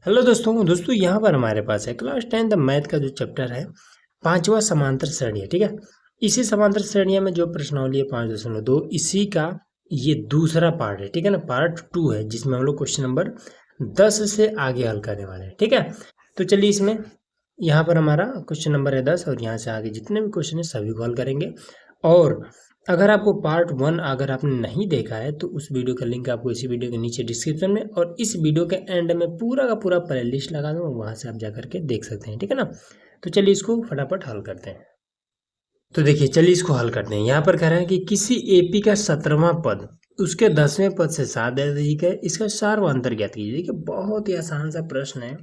Hello दोस्तों यहाँ पर हमारे पास है क्लास 10 द मैथ का जो चैप्टर है पांचवा समांतर श्रेणी। ठीक है, इसी समांतर श्रेणी में जो प्रश्नावली है 5.2 इसी का ये दूसरा पार्ट है। ठीक है ना, पार्ट 2 है जिसमें हम लोग क्वेश्चन नंबर 10 से आगे हल करने वाले हैं। ठीक है, तो चलिए इसमें यहाँ पर हमारा क्वेश्चन नंबर है 10 और यहाँ से आगे जितने भी क्वेश्चन है सभी को हल करेंगे। और अगर आपको पार्ट 1 अगर आपने नहीं देखा है तो उस वीडियो का लिंक आपको इसी वीडियो के नीचे डिस्क्रिप्शन में और इस वीडियो के एंड में पूरा का पूरा प्ले लिस्ट लगा दूँ, वहाँ से आप जा करके देख सकते हैं। ठीक है ना, तो चलिए इसको फटाफट हल करते हैं। तो देखिए चलिए इसको हल करते हैं। यहाँ पर कह रहे हैं कि किसी एपी का 17वां पद उसके 10वें पद से 7 अधिक है, इसका सार्वंतर ज्ञात कीजिए। देखिए बहुत ही आसान सा प्रश्न है।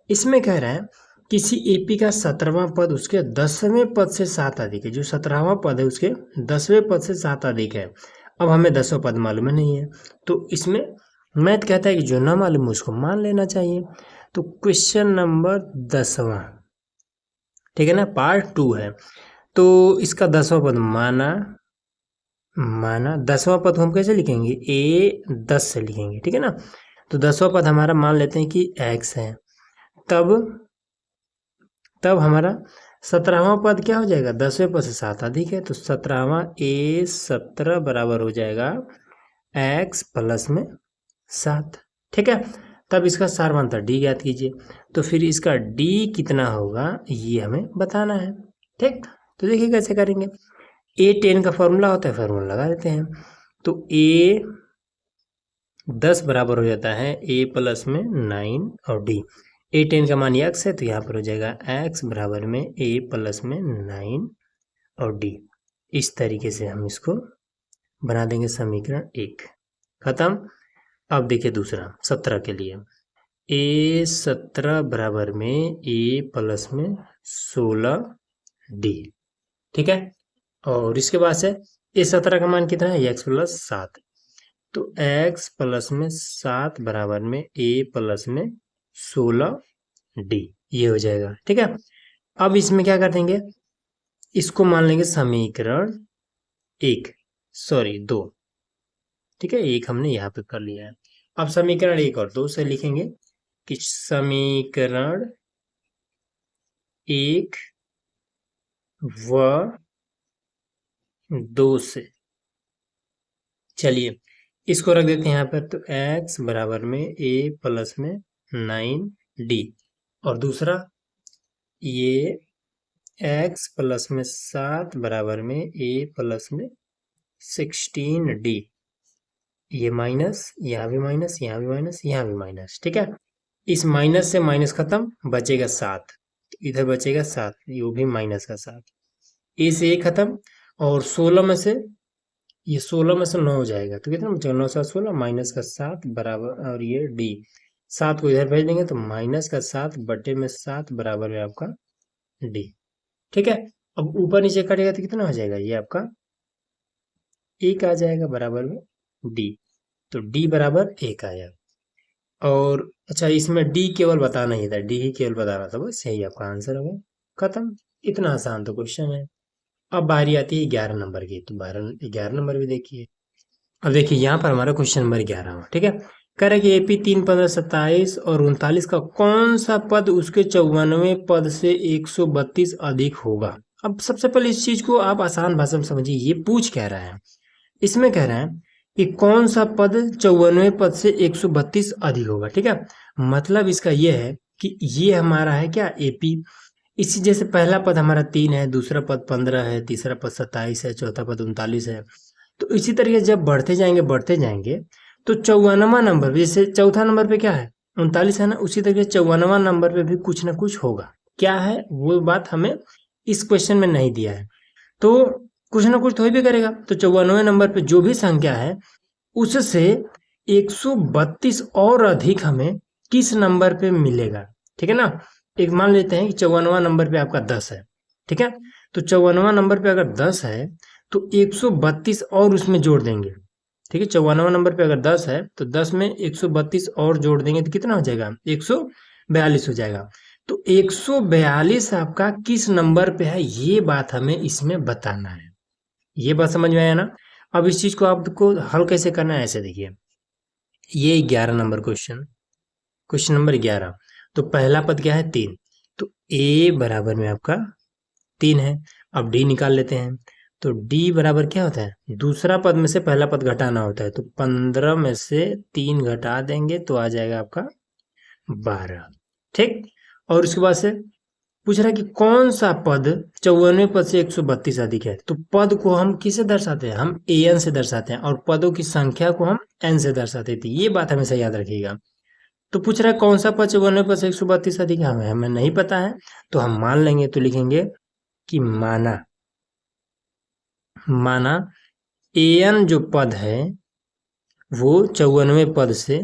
इसमें कह रहा है किसी एपी का 17वां पद उसके 10वें पद से 7 अधिक है। जो 17वां पद है उसके 10वें पद से 7 अधिक है। अब हमें 10वां पद मालूम नहीं है, तो इसमें मैथ कहता है कि जो ना मालूम है उसको मान लेना चाहिए। तो क्वेश्चन नंबर 10वां, ठीक है ना, पार्ट 2 है। तो इसका 10वां पद माना 10वां पद हम कैसे लिखेंगे, A10 से लिखेंगे। ठीक है ना, तो 10वां पद हमारा मान लेते हैं कि x है। तब हमारा 17वां पद क्या हो जाएगा, 10वें पद से 7 अधिक है, तो 17वां A17 बराबर हो जाएगा x प्लस में 7। ठीक है, तब इसका सार्वंतर d ज्ञात कीजिए। तो फिर इसका d कितना होगा ये हमें बताना है। ठीक, तो देखिए कैसे करेंगे। A10 का फॉर्मूला होता है, फॉर्मूला लगा देते हैं। तो A10 बराबर हो जाता है A प्लस में 9 और d। A10 का मान x है तो यहाँ पर हो जाएगा x बराबर में A प्लस में 9 और d। इस तरीके से हम इसको बना देंगे समीकरण 1। खत्म। अब देखिए दूसरा 17 के लिए A17 बराबर में A प्लस में 16d। ठीक है, और इसके बाद से A17 का मान कितना है, x प्लस 7। तो x प्लस में 7 बराबर में A प्लस में 16d ये हो जाएगा। ठीक है, अब इसमें क्या कर देंगे, इसको मान लेंगे समीकरण 2। ठीक है, 1 हमने यहाँ पे कर लिया है। अब समीकरण 1 और 2 से लिखेंगे कि समीकरण 1 व 2 से, चलिए इसको रख देते हैं यहाँ पर। तो x बराबर में A प्लस में 9d और दूसरा ये x प्लस में 7 बराबर में A प्लस में 16d। ये माइनस, यहाँ भी माइनस, यहाँ भी माइनस, यहाँ भी माइनस। ठीक है, इस माइनस से माइनस खत्म, बचेगा 7। इधर बचेगा 7, ये भी माइनस का 7। ए से 1 खत्म और 16 में से ये 16 में से 9 हो जाएगा, तो कितना बचेगा, 9 7 16 माइनस का 7 बराबर, और ये डी 7 को इधर भेज देंगे तो माइनस का 7 बटे में 7 बराबर है आपका डी। ठीक है, अब ऊपर नीचे कटेगा तो कितना हो जाएगा, ये आपका 1 आ जाएगा बराबर में डी। तो डी बराबर 1 आया। और अच्छा, इसमें डी केवल बताना ही था, डी ही केवल बताना था, बस यही आपका आंसर होगा। खत्म, इतना आसान तो क्वेश्चन है। अब बारी आती है 11 नंबर की, तो 11 नंबर भी देखिए। अब देखिए यहाँ पर हमारा क्वेश्चन नंबर 11। ठीक है, कह रहा है कि एपी 3 15 27 और 39 का कौन सा पद उसके 54वें पद से 132 अधिक होगा। अब सबसे पहले इस चीज को आप आसान भाषा में समझिए, ये पूछ कह रहा है। इसमें कह रहा है कि कौन सा पद 54वें पद से 132 अधिक होगा। ठीक है, मतलब इसका यह है कि ये हमारा है क्या, एपी। इसी जैसे पहला पद हमारा 3 है, दूसरा पद 15 है, तीसरा पद 27 है, चौथा पद 39 है। तो इसी तरीके जब बढ़ते जाएंगे तो 54वां नंबर, जैसे चौथा नंबर पे क्या है 39 है ना, उसी तरीके 54वां नंबर पे भी कुछ ना कुछ होगा। क्या है वो बात हमें इस क्वेश्चन में नहीं दिया है, तो कुछ ना कुछ तो ही भी करेगा। तो 54वें नंबर पे जो भी संख्या है उससे 132 और अधिक हमें किस नंबर पे मिलेगा। ठीक है ना, एक मान लेते हैं कि 54वां नंबर पे आपका 10 है। ठीक है, तो 54वां नंबर पे अगर 10 है तो 132 और उसमें जोड़ देंगे। ठीक है, 54वां नंबर पे अगर 10 है तो 10 में 132 और जोड़ देंगे तो कितना हो जाएगा, 142 हो जाएगा। तो 142 आपका किस नंबर पे है ये बात हमें इसमें बताना है। ये बात समझ में आया ना। अब इस चीज को आपको हल कैसे करना है, ऐसे देखिए, ये 11 नंबर क्वेश्चन, क्वेश्चन नंबर 11। तो पहला पद क्या है 3, तो a बराबर में आपका 3 है। अब d निकाल लेते हैं। तो d बराबर क्या होता है, दूसरा पद में से पहला पद घटाना होता है। तो 15 में से 3 घटा देंगे तो आ जाएगा आपका 12। ठीक। और उसके बाद से पूछ रहा है कि कौन सा पद 54वें पद से 132 अधिक है। तो पद को हम किसे दर्शाते हैं, हम an से दर्शाते हैं, और पदों की संख्या को हम n से दर्शाते थे। ये बात हमेशा याद रखिएगा। तो पूछ रहा है कौन सा पद 54वें पद से 132 अधिक है, हमें हमें नहीं पता है तो हम मान लेंगे। तो लिखेंगे कि माना माना an जो पद है वो 54वें पद से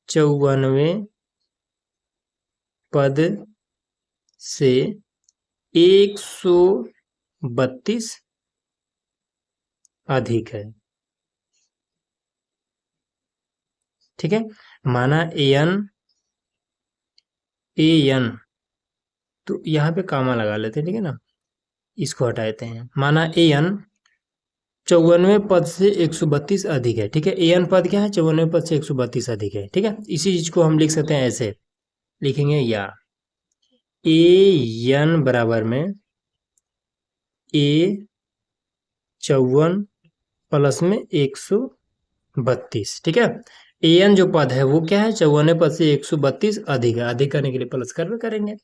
54वें पद से 132 अधिक है। ठीक है। माना an तो यहाँ पे कामा लगा लेते हैं, ठीक है ना, इसको हटा देते हैं। माना an 54वें पद से 132 अधिक है। ठीक है, an पद क्या है, 54वें पद से 132 अधिक है। ठीक है, इसी चीज को हम लिख सकते हैं ऐसे, लिखेंगे या an बराबर में a 54 प्लस में 132। ठीक है, an जो पद है वो क्या है, 54वें पद से 132 अधिक है। अधिक करने के लिए प्लस कर करेंगे।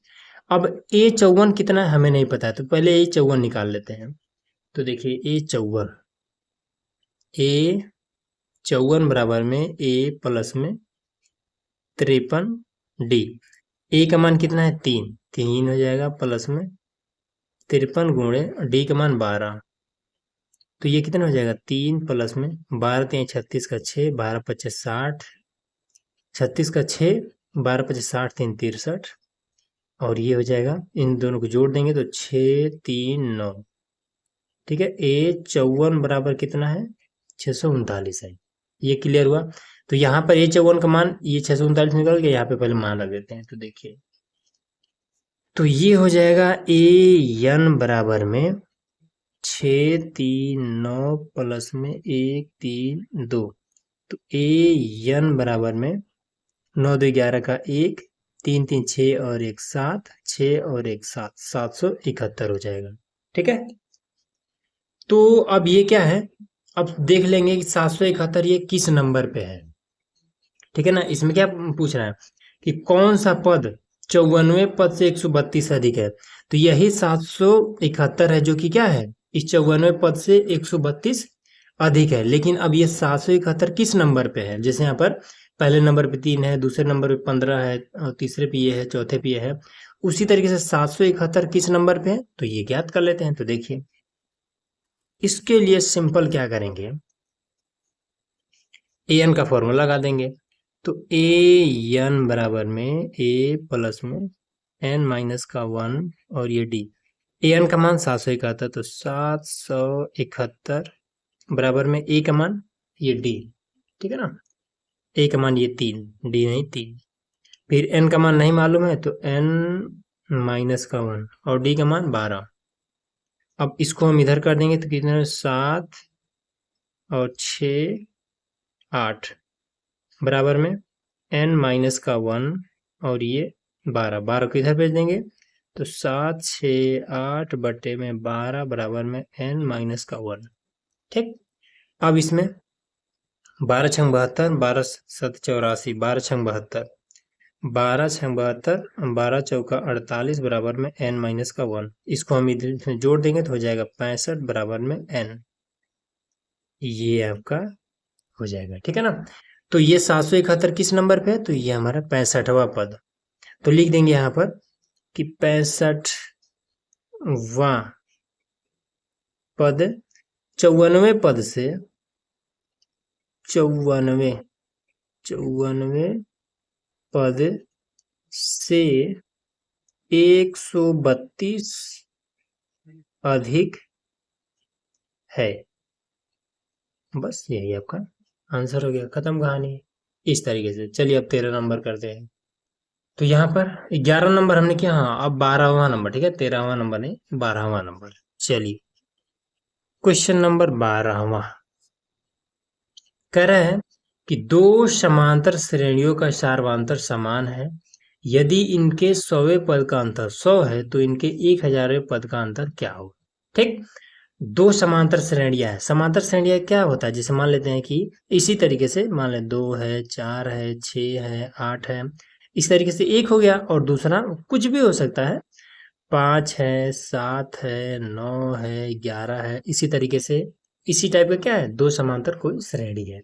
अब a 54 कितना है हमें नहीं पता है, तो पहले a 54 निकाल लेते हैं। तो देखिए a 54 बराबर में a प्लस में 53 d। a का मान कितना है 3 हो जाएगा, प्लस में 53 गुणे d का मान 12। तो ये कितना हो जाएगा, 3 प्लस में 12 3 36 का 6, 12 25 60, 36 का 6, 12 25 60 3 63, और ये हो जाएगा, इन दोनों को जोड़ देंगे तो 6 3 9। ठीक है, a 54 बराबर कितना है, 639 है। ये क्लियर हुआ। तो यहाँ पर a 54 का मान ये 639 निकल गया, यहाँ पे पहले मान रख देते हैं। तो देखिए, तो ये हो जाएगा an बराबर में 639 प्लस में 132। तो an बराबर में 9 2 11 का 1, 3 3 6 और 1 7, 6 और 1 7, 771 हो जाएगा। ठीक है, तो अब ये क्या है, अब देख लेंगे कि 771 ये किस नंबर पे है। ठीक है ना, इसमें क्या पूछ रहा है कि कौन सा पद 54वें पद से 132 अधिक है। तो यही 771 है, जो कि क्या है, इस 54वें पद से 132 अधिक है। लेकिन अब ये 771 किस नंबर पे है, जैसे यहाँ पर पहले नंबर पे 3 है, दूसरे नंबर पे 15 है, और तीसरे पे ये है, चौथे पे ये है। उसी तरीके से 771 किस नंबर पे है, तो ये ज्ञात कर लेते हैं। तो देखिए, इसके लिए सिंपल क्या करेंगे, an का फॉर्मूला लगा देंगे। तो an बराबर में a प्लस में n माइनस का 1 और ये d। an का मान 771, तो 771 बराबर में a का मान ये d। ठीक है ना, a का मान ये 3, d नहीं 3। फिर n का मान नहीं मालूम है, तो n माइनस का 1 और d का मान 12। अब इसको हम इधर कर देंगे तो कितना, 7 और 6 8 बराबर में n माइनस का 1 और ये 12 को इधर भेज देंगे। तो 7 6 8 बटे में 12 बराबर में n माइनस का 1। ठीक, अब इसमें 12 छंग 72, 12 7 84, 12 छंग 72, 12 छंग 72, 12 चौका 48 बराबर में n माइनस का 1। इसको हम इधर जोड़ देंगे तो हो जाएगा 65 बराबर में n। ये आपका हो जाएगा। ठीक है ना, तो ये 771 किस नंबर पे है, तो ये हमारा 65वां पद। तो लिख देंगे यहाँ पर कि 65वां पद 54वें पद से 54वें पद से 132 अधिक है। बस यही आपका आंसर हो गया, खत्म कहानी। इस तरीके से चलिए अब 13 नंबर करते हैं। तो यहाँ पर 11 नंबर हमने किया, हाँ अब 12वां नंबर। ठीक है, 13वां नंबर नहीं, 12वां नंबर। चलिए क्वेश्चन नंबर 12वां कह रहे हैं कि दो समांतर श्रेणियों का सार्वंतर समान है। यदि इनके 100वें पद का अंतर 100 है तो इनके 1000वें पद का अंतर क्या होगा। ठीक, दो समांतर श्रेणियां है। समांतर श्रेणियां क्या होता है, जैसे मान लेते हैं कि इसी तरीके से मान लें 2 है, 4 है, 6 है, 8 है, इस तरीके से एक हो गया और दूसरा कुछ भी हो सकता है, 5 है, 7 है, 9 है, 11 है, इसी तरीके से इसी टाइप का क्या है, दो समांतर कोई श्रेणी है।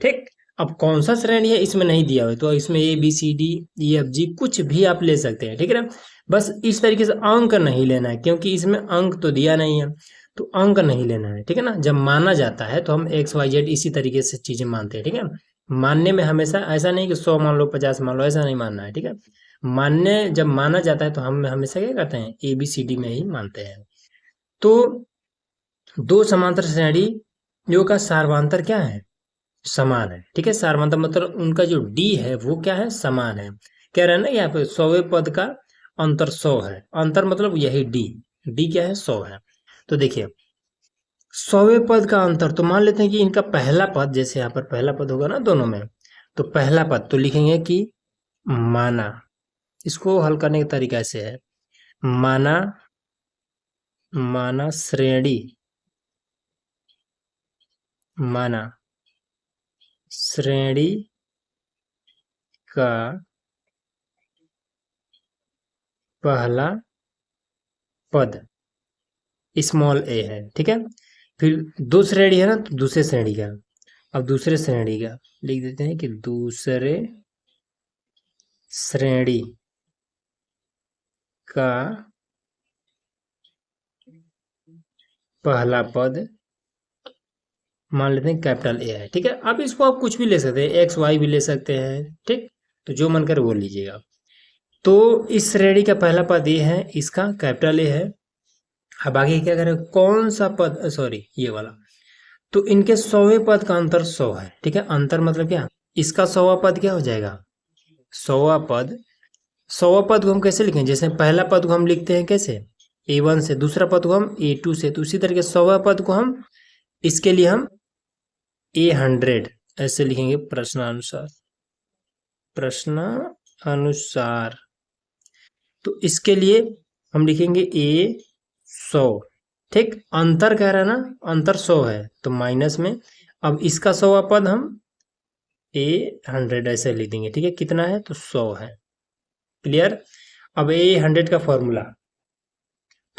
ठीक, अब कौन सा श्रेणी है इसमें नहीं दिया हुआ है, तो इसमें A B C D E F G कुछ भी आप ले सकते हैं। ठीक है ना, बस इस तरीके से अंक नहीं लेना है, क्योंकि इसमें अंक तो दिया नहीं है, तो अंक नहीं लेना है। ठीक है ना, जब माना जाता है तो हम एक्स वाई जेड इसी तरीके से चीजें मानते हैं। ठीक है, मानने में हमेशा ऐसा नहीं कि 100 मान लो 50 मान लो, ऐसा नहीं मानना है। ठीक है, मानने जब माना जाता है तो हम हमेशा क्या करते हैं, ए बी सी डी में ही मानते हैं। तो दो समांतर श्रेणियों का सार्वंतर क्या है, समान है। ठीक है, सार्वंतर मतलब उनका जो डी है वो क्या है, समान है। कह रहे हैं ना यहाँ पे 100वें पद का अंतर 100 है, अंतर मतलब यही डी, डी क्या है, 100 है। तो देखिए 100वें पद का अंतर, तो मान लेते हैं कि इनका पहला पद, जैसे यहाँ पर पहला पद होगा ना दोनों में, तो पहला पद तो लिखेंगे कि माना, इसको हल करने का तरीका ऐसे है, माना, माना श्रेणी, माना श्रेणी का पहला पद स्मॉल ए है। ठीक है, फिर दो श्रेणी है ना, तो दूसरे श्रेणी का, अब दूसरे श्रेणी का लिख देते हैं कि दूसरे श्रेणी का पहला पद मान लेते हैं कैपिटल ए है। ठीक है, अब इसको आप कुछ भी ले सकते हैं, एक्स वाई भी ले सकते हैं। ठीक, तो जो मन करे वो लीजिएगा। तो इस श्रेणी का पहला पद ये है, इसका कैपिटल ए है। अब आगे क्या करें, कौन सा पद, सॉरी ये वाला, तो इनके 100वें पद का अंतर 100 है। ठीक है, अंतर मतलब क्या, इसका 100वां पद क्या हो जाएगा, 100वां पद, 100वां पद को हम कैसे लिखें, जैसे पहला पद को हम लिखते हैं कैसे, A1 से, दूसरा पद को हम A2 से, तो उसी तरीके 100वां पद को हम, इसके लिए हम A100 ऐसे लिखेंगे, प्रश्नानुसार, प्रश्न अनुसार। तो इसके लिए हम लिखेंगे A100। ठीक, अंतर कह रहा है ना, अंतर 100 है तो माइनस में, अब इसका 100वां पद हम A100 ऐसे लिख देंगे। ठीक है, कितना है तो 100 है। क्लियर। अब A100 का फॉर्मूला,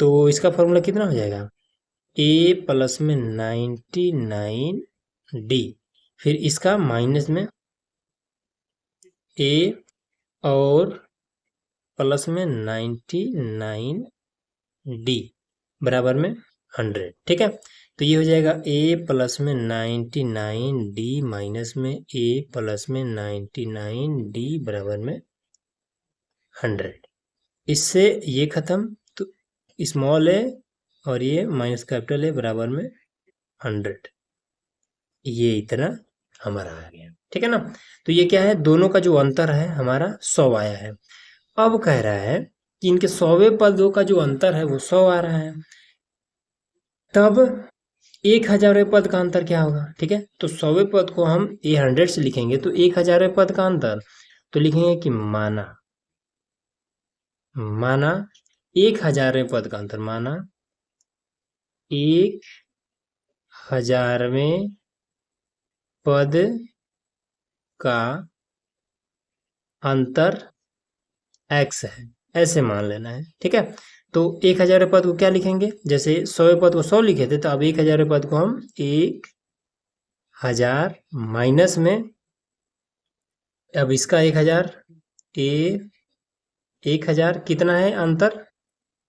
तो इसका फॉर्मूला कितना हो जाएगा, A प्लस में 99D, फिर इसका माइनस में A और प्लस में 99D बराबर में 100। ठीक है, तो ये हो जाएगा A प्लस में 99D माइनस में A प्लस में 99D बराबर में 100। इससे ये खत्म, तो स्मॉल ए और ये माइनस कैपिटल ए बराबर में 100, ये इतना हमारा आ गया। ठीक है ना, तो ये क्या है, दोनों का जो अंतर है हमारा 100 आया है। अब कह रहा है कि इनके 100वें पदों का जो अंतर है वो 100 आ रहा है, तब 1000वें पद का अंतर क्या होगा। ठीक है, तो 100वें पद को हम A100 से लिखेंगे, तो 1000वें पद का अंतर तो लिखेंगे कि माना, माना 1000वें पद का अंतर, माना 1000वें पद का अंतर x है, ऐसे मान लेना है। ठीक है, तो 1000वें पद को क्या लिखेंगे, जैसे 100वें पद को 100 लिखे थे, तो अब 1000वें पद को हम 1000 माइनस में, अब इसका 1000, ए 1000 कितना है अंतर,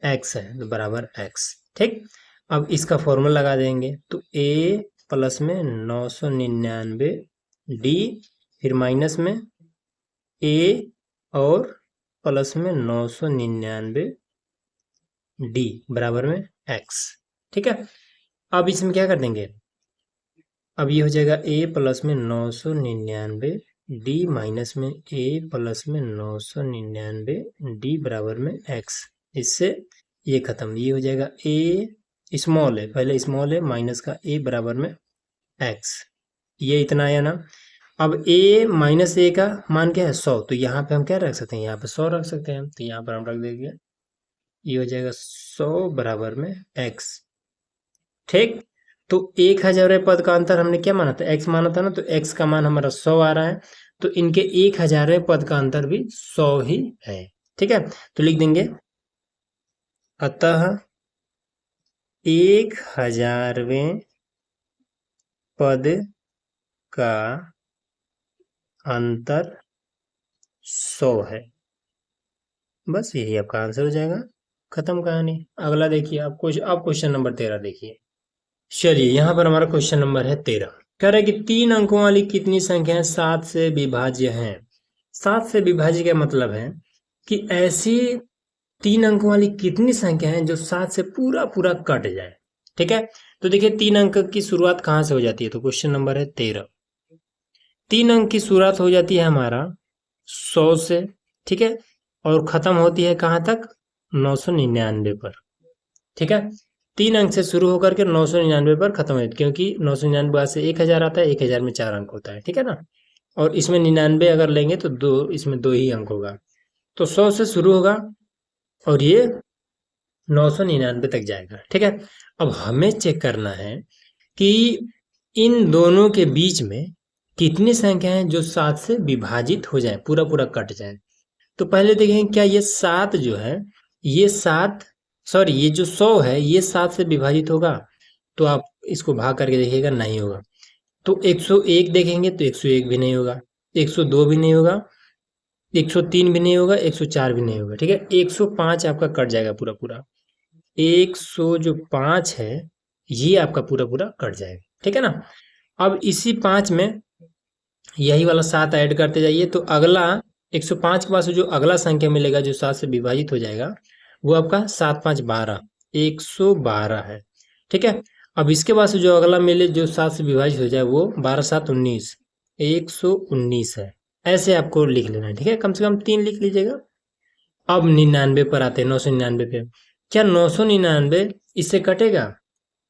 x है, तो बराबर x। ठीक, अब इसका फॉर्मूला लगा देंगे, तो a प्लस में 999D, फिर माइनस में a और प्लस में 999D बराबर में x। ठीक है, अब इसमें क्या कर देंगे, अब ये हो जाएगा a प्लस में 999D माइनस में a प्लस में 999D बराबर में x। इससे ये खत्म, ये हो जाएगा a स्मॉल है, पहले स्मॉल है माइनस का a बराबर में x, ये इतना आया ना। अब a माइनस ए का मान क्या है 100, तो यहाँ पे हम क्या रख सकते हैं, यहाँ पे 100 रख सकते हैं, तो यहाँ पर हम रख देंगे, ये हो जाएगा 100 बराबर में x। ठीक, तो 1000वें पद का अंतर हमने क्या माना था, x माना था ना, तो x का मान हमारा 100 आ रहा है, तो इनके 1000वें पद का अंतर भी 100 ही है। ठीक है, तो लिख देंगे अतः 1000वें पद का अंतर 100 है। बस यही आपका आंसर हो जाएगा, खत्म कहानी। अगला देखिए, आप क्वेश्चन नंबर 13 देखिए। चलिए, यहाँ पर हमारा क्वेश्चन नंबर है 13। कह रहा है कि 3 अंकों वाली कितनी संख्याएं 7 से विभाज्य हैं। 7 से विभाज्य का मतलब है कि ऐसी 3 अंकों वाली कितनी संख्या है जो 7 से पूरा पूरा कट जाए। ठीक है, तो देखिए 3 अंक की शुरुआत कहाँ से हो जाती है, तो क्वेश्चन नंबर है 13। 3 अंक की शुरुआत हो जाती है हमारा 100 से, ठीक है, और खत्म होती है कहाँ तक, 999 पर। ठीक है, 3 अंक से शुरू होकर के 999 पर खत्म होती है, क्योंकि 999 से 1000 आता है, 1000 में 4 अंक होता है। ठीक है ना, और इसमें 99 अगर लेंगे तो इसमें 2 ही अंक होगा। तो 100 से शुरू होगा और ये 999 तक जाएगा। ठीक है, अब हमें चेक करना है कि इन दोनों के बीच में कितनी संख्या है जो 7 से विभाजित हो जाए, पूरा पूरा कट जाए। तो पहले देखें, क्या ये 7 जो है, ये 7 सॉरी ये जो 100 है ये 7 से विभाजित होगा, तो आप इसको भाग करके देखिएगा, नहीं होगा। तो 101 देखेंगे तो 101 भी नहीं होगा, 102 भी नहीं होगा, 103 भी नहीं होगा, 104 भी नहीं होगा। ठीक है, 105 आपका कट जाएगा पूरा पूरा। 105 है, ये आपका पूरा पूरा कट जाएगा। ठीक है ना, अब इसी 5 में यही वाला 7 ऐड करते जाइए, तो अगला 105 के पास जो अगला संख्या मिलेगा जो 7 से विभाजित हो जाएगा, वो आपका 7 5 12, 112 है। ठीक है, अब इसके बाद जो अगला मिले जो 7 से विभाजित हो जाए, वो 12 7 19, 119 है। ऐसे आपको लिख लेना है। ठीक है, कम से कम 3 लिख लीजिएगा। अब 99 पर आते हैं, 999 पे। क्या 999 इससे कटेगा,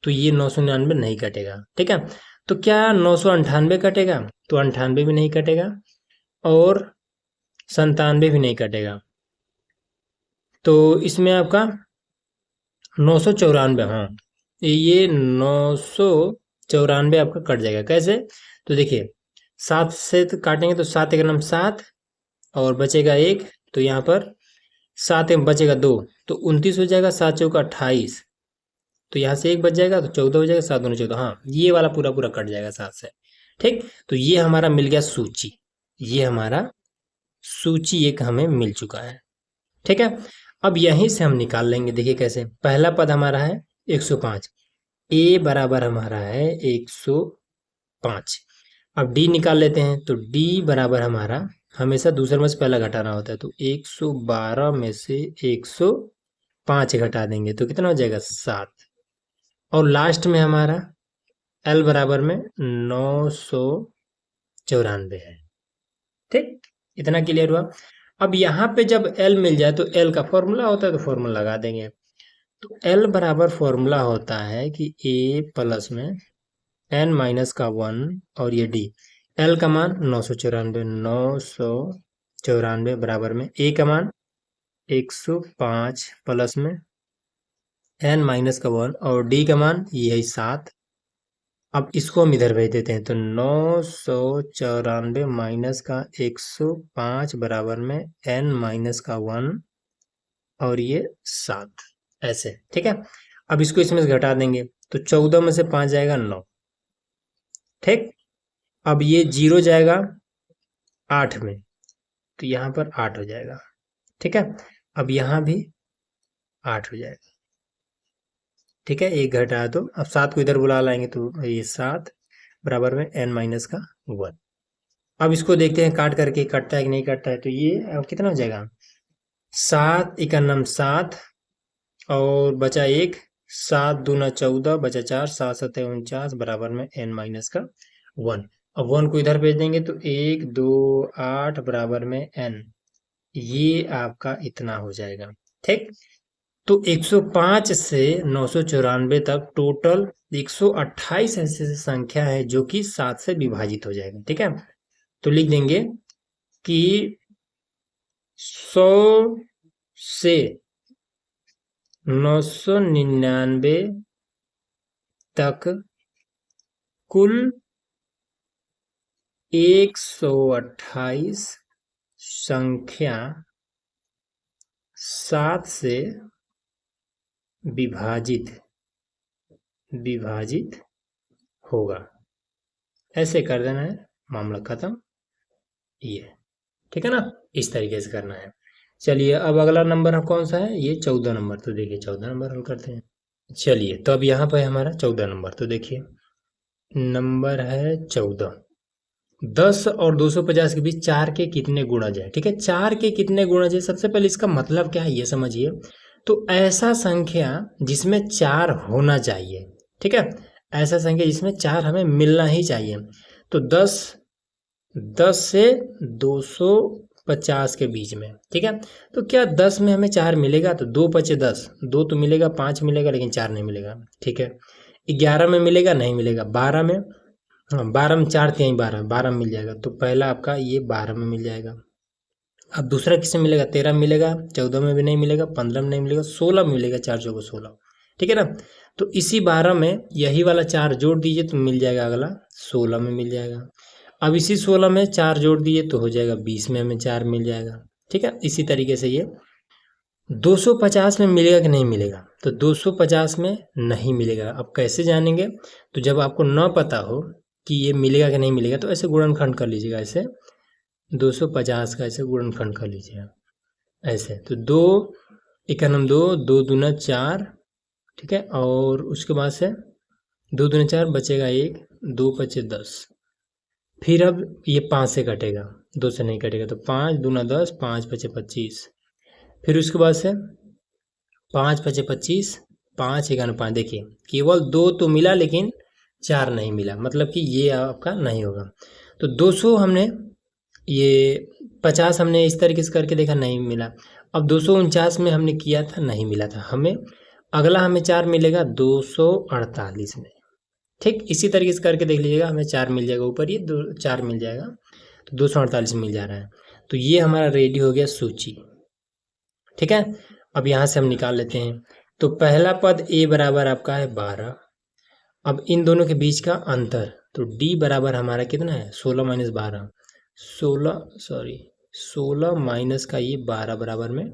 तो ये 999 नहीं कटेगा। ठीक है, तो क्या 998 कटेगा, तो 98 भी नहीं कटेगा, और 97 भी नहीं कटेगा। तो इसमें आपका 994, हाँ, ये 994 आपका कट जाएगा। कैसे, तो देखिए 7 से तो काटेंगे तो 7 एक नाम 7, और बचेगा 1, तो यहाँ पर 7 में बचेगा 2, तो 29 हो जाएगा, 7 चौका 28, तो यहाँ से 1 बच जाएगा, तो 14 हो जाएगा, 7 दूनी 14, हाँ, ये वाला पूरा पूरा कट जाएगा 7 से। ठीक, तो ये हमारा मिल गया सूची, ये हमारा सूची एक हमें मिल चुका है। ठीक है, अब यहीं से हम निकाल लेंगे। देखिए कैसे, पहला पद हमारा है 105, ए बराबर हमारा है 105। अब डी निकाल लेते हैं, तो डी बराबर हमारा हमेशा दूसरे में से पहला घटाना होता है, तो 112 में से 105 घटा देंगे तो कितना हो जाएगा 7, और लास्ट में हमारा एल बराबर में 994 है। ठीक, इतना क्लियर हुआ। अब यहाँ पे जब एल मिल जाए तो एल का फॉर्मूला होता है, तो फॉर्मूला लगा देंगे। तो एल बराबर फॉर्मूला होता है कि ए प्लस में एन माइनस का 1, और ये डी। एल का मान 994 बराबर में ए का मान 105 प्लस में एन माइनस का 1, और डी का मान यही 7। अब इसको हम इधर भेज देते हैं, तो 994 माइनस का 105 बराबर में एन माइनस का 1, और ये 7, ऐसे। ठीक है, अब इसको इसमें से घटा देंगे, तो 14 में से 5 जाएगा 9। ठीक, अब ये 0 जाएगा 8 में, तो यहाँ पर 8 हो जाएगा। ठीक है, अब यहाँ भी 8 हो जाएगा। ठीक है, एक घटा दो, अब 7 को इधर बुला लाएंगे, तो ये 7 बराबर में एन माइनस का 1। अब इसको देखते हैं काट करके कटता है कि नहीं कटता है, तो ये अब कितना हो जाएगा, 7 इकानम 7, और बचा 1, 7 दूना 14, बचा 4, 7 7 49 बराबर में एन माइनस का 1। अब 1 को इधर भेज देंगे, तो 1 2 8 बराबर में एन, ये आपका इतना हो जाएगा। ठीक, तो 105 से 994 तक टोटल 128 ऐसी संख्या है जो कि 7 से विभाजित हो जाएगा। ठीक है, तो लिख देंगे कि 100 से 999 तक कुल 128 संख्या 7 से विभाजित होगा। ऐसे कर देना है, मामला खत्म। ये ठीक है ना, इस तरीके से करना है। चलिए अब अगला नंबर कौन सा है, ये 14 नंबर। तो देखिए 14 नंबर हल करते हैं। चलिए तो अब यहाँ पर हमारा 14 नंबर, तो देखिए नंबर है 14। 10 और 250 के बीच 4 के कितने गुणज है। ठीक है, 4 के कितने गुणज है, सबसे पहले इसका मतलब क्या है ये समझिए। तो ऐसा संख्या जिसमें 4 होना चाहिए, ठीक है, ऐसा संख्या जिसमें 4 हमें मिलना ही चाहिए। तो 10 से 250 के बीच में, ठीक है। तो क्या 10 में हमें 4 मिलेगा, तो 2 पचे 10, 2 तो मिलेगा, 5 मिलेगा, लेकिन 4 नहीं मिलेगा। ठीक है, 11 में मिलेगा, नहीं मिलेगा। 12 में, हाँ 12 में 4 3 12, 12 में मिल जाएगा। तो पहला आपका ये 12 में मिल जाएगा। अब दूसरा किससे मिलेगा, 13 में मिलेगा, 14 में भी नहीं मिलेगा, 15 में नहीं मिलेगा, 16 में मिलेगा, 4 चौको 16। ठीक है ना, तो इसी 12 में यही वाला 4 जोड़ दीजिए तो मिल जाएगा अगला 16 में मिल जाएगा। अब इसी 16 में 4 जोड़ दिए तो हो जाएगा 20 में हमें 4 मिल जाएगा। ठीक है, इसी तरीके से ये 250 में मिलेगा कि नहीं मिलेगा, तो 250 में नहीं मिलेगा। अब कैसे जानेंगे, तो जब आपको न पता हो कि ये मिलेगा कि नहीं मिलेगा, तो ऐसे गुणनखंड कर लीजिएगा। ऐसे 250 का ऐसे गुणनखंड कर लीजिएगा ऐसे। तो 2 इकानम 2, 2 दूना 4, ठीक है, और उसके बाद से 2 दूना 4 बचेगा 1, 2 पचे 10। फिर अब ये 5 से कटेगा, 2 से नहीं कटेगा, तो 5 दूना 10, 5 पचे 25। फिर उसके बाद से 5 पचे 25, 5 इकानम 5। देखिए केवल 2 तो मिला लेकिन 4 नहीं मिला, मतलब कि ये आपका नहीं होगा। तो 200 हमने ये 50 हमने इस तरीके से करके देखा, नहीं मिला। अब 249 में हमने किया था, नहीं मिला था हमें। अगला हमें 4 मिलेगा 248 में। ठीक इसी तरीके से करके देख लीजिएगा, हमें 4 मिल जाएगा, ऊपर ये 4 मिल जाएगा, तो 248 मिल जा रहा है। तो ये हमारा रेडी हो गया सूची। ठीक है, अब यहाँ से हम निकाल लेते हैं। तो पहला पद a बराबर आपका है 12। अब इन दोनों के बीच का अंतर, तो d बराबर हमारा कितना है, 16 माइनस 12, 16 माइनस का ये 12 बराबर में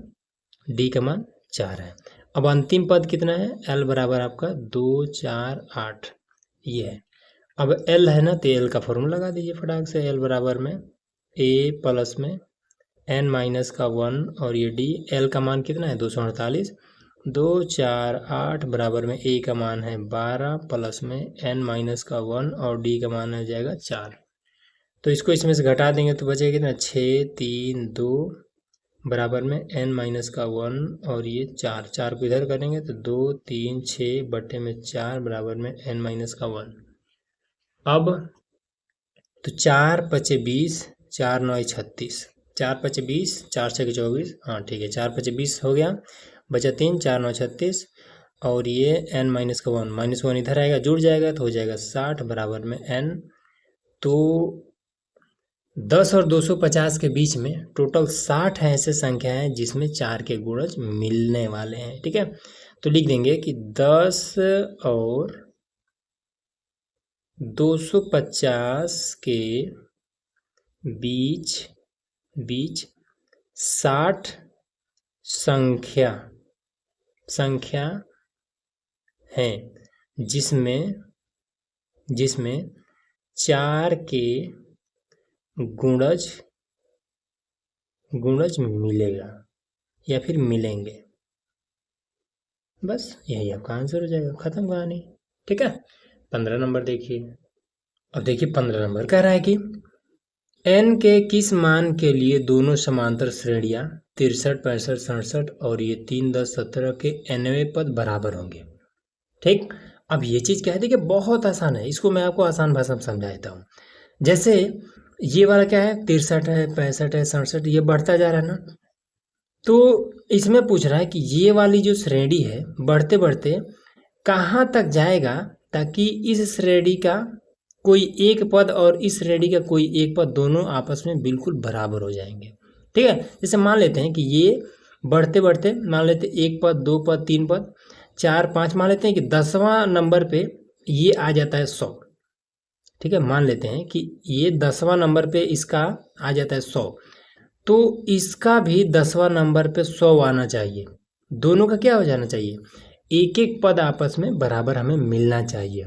d का मान 4 है। अब अंतिम पद कितना है, l बराबर आपका 2 4 8 ये है। अब l है ना, तो l का फॉर्मूला लगा दीजिए फटाक से। l बराबर में a प्लस में n माइनस का 1 और ये d। l का मान कितना है 248, 2 4 8 बराबर में a का मान है 12 प्लस में n माइनस का 1 और d का मान आ जाएगा 4। तो इसको इसमें से घटा देंगे तो बचेगा कितना, 6 3 2 बराबर में n माइनस का 1 और ये 4। 4 को इधर करेंगे तो 2 3 6 बटे में 4 बराबर में n माइनस का 1। अब तो 4 पचे 20, 4 9 36, 4 पचे 20, 4 6 24, हाँ ठीक है, 4 पचे 20 हो गया, बचा 3, 4 9 36 और ये n माइनस का 1, माइनस 1 इधर आएगा, जुड़ जाएगा तो हो जाएगा 60 बराबर में n। तो 10 और 250 के बीच में टोटल 60 ऐसे संख्या हैं जिसमें 4 के गुणज मिलने वाले हैं। ठीक है, तो लिख देंगे कि 10 और 250 के बीच 60 संख्या हैं जिसमें 4 के गुणज मिलेगा या फिर मिलेंगे। बस यही आपका आंसर हो जाएगा, खत्म कहानी। ठीक है, 15 नंबर देखिए। अब देखिए 15 नंबर कह रहा है कि n के किस मान के लिए दोनों समांतर श्रेणियां 63 65 67 और ये 3 10 17 के nवें पद बराबर होंगे। ठीक, अब ये चीज क्या है, देखिए बहुत आसान है, इसको मैं आपको आसान भाषा में समझा देता हूँ। जैसे ये वाला क्या है, 63 है 65 है 67, ये बढ़ता जा रहा है ना। तो इसमें पूछ रहा है कि ये वाली जो श्रेणी है बढ़ते बढ़ते कहाँ तक जाएगा ताकि इस श्रेणी का कोई एक पद और इस श्रेणी का कोई एक पद दोनों आपस में बिल्कुल बराबर हो जाएंगे। ठीक है, जैसे मान लेते हैं कि ये बढ़ते बढ़ते मान लेते हैं 1 पद 2 पद 3 पद 4 5, मान लेते हैं कि 10वां नंबर पे ये आ जाता है 100। ठीक है, मान लेते हैं कि ये 10वां नंबर पे इसका आ जाता है 100, तो इसका भी 10वां नंबर पे 100 आना चाहिए। दोनों का क्या हो जाना चाहिए, एक एक पद आपस में बराबर हमें मिलना चाहिए।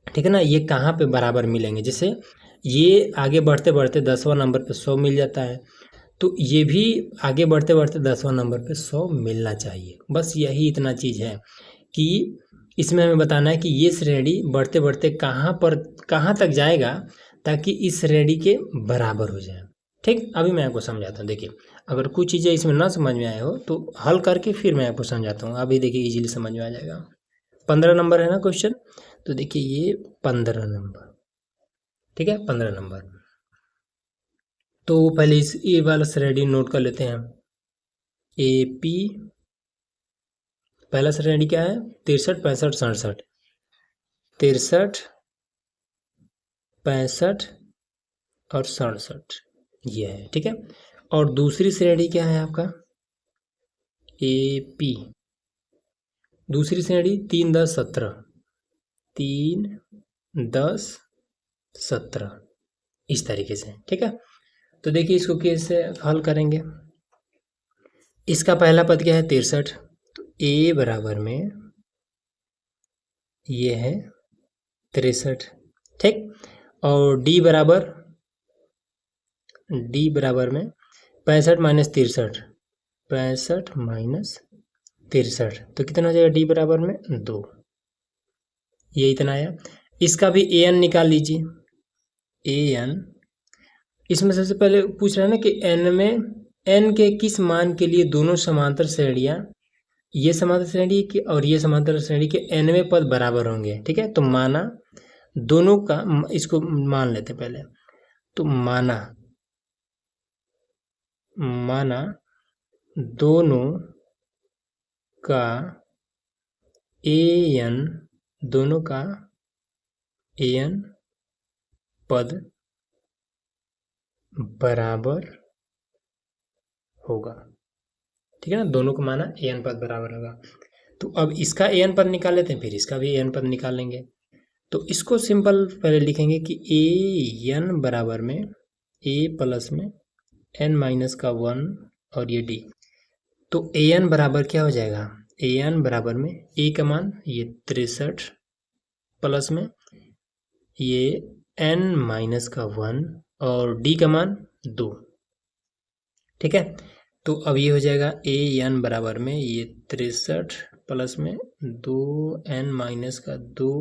ठीक है ना, ये कहाँ पे बराबर मिलेंगे, जैसे ये आगे बढ़ते बढ़ते 10वां नंबर पे 100 मिल जाता है, तो ये भी आगे बढ़ते बढ़ते 10वां नंबर पे 100 मिलना चाहिए। बस यही इतना चीज़ है कि इसमें हमें बताना है कि ये श्रेणी बढ़ते बढ़ते कहाँ तक जाएगा ताकि इस श्रेणी के बराबर हो जाए। ठीक, अभी मैं आपको समझाता हूँ। देखिए, अगर कुछ चीज़ें इसमें ना समझ में आए हो तो हल करके फिर मैं आपको समझाता हूँ। अभी देखिए इजीली समझ में आ जाएगा। 15 नंबर है ना क्वेश्चन, तो देखिए ये 15 नंबर, ठीक है 15 नंबर। तो पहले इस ए वाला श्रेणी नोट कर लेते हैं। ए पी पहला श्रेणी क्या है, 63 65 67, 63 65 और 67 ये है। ठीक है, और दूसरी श्रेणी क्या है आपका, ए पी, दूसरी श्रेणी 3 10 17, 3 10 17 इस तरीके से। ठीक है, तो देखिए इसको कैसे हल करेंगे। इसका पहला पद क्या है 63, तो ए बराबर में ये है 63। ठीक, और डी बराबर में 65 माइनस 63, 65 माइनस 63, तो कितना हो जाएगा डी बराबर में 2, ये इतना आया। इसका भी ए एन निकाल लीजिए। ए एन, इसमें सबसे पहले पूछ रहा है ना कि एन में एन के किस मान के लिए दोनों समांतर श्रेणियाँ, ये समांतर श्रेणी की और ये समांतर श्रेणी के nवें पद बराबर होंगे। ठीक है, तो माना दोनों का, इसको मान लेते पहले, तो माना दोनों का दोनों का an पद बराबर होगा। ठीक है ना, दोनों को माना an पद बराबर होगा। तो अब इसका an पद निकाल लेते हैं, फिर इसका भी an पद निकाल लेंगे। तो इसको सिंपल पहले लिखेंगे कि an बराबर में a प्लस में n माइनस का 1 और ये d, तो an बराबर क्या हो जाएगा, an बराबर में a का मान ये 63 प्लस में ये n माइनस का 1 और d का मान 2। ठीक है, तो अब ये हो जाएगा an बराबर में ये 63 प्लस में 2n माइनस का 2,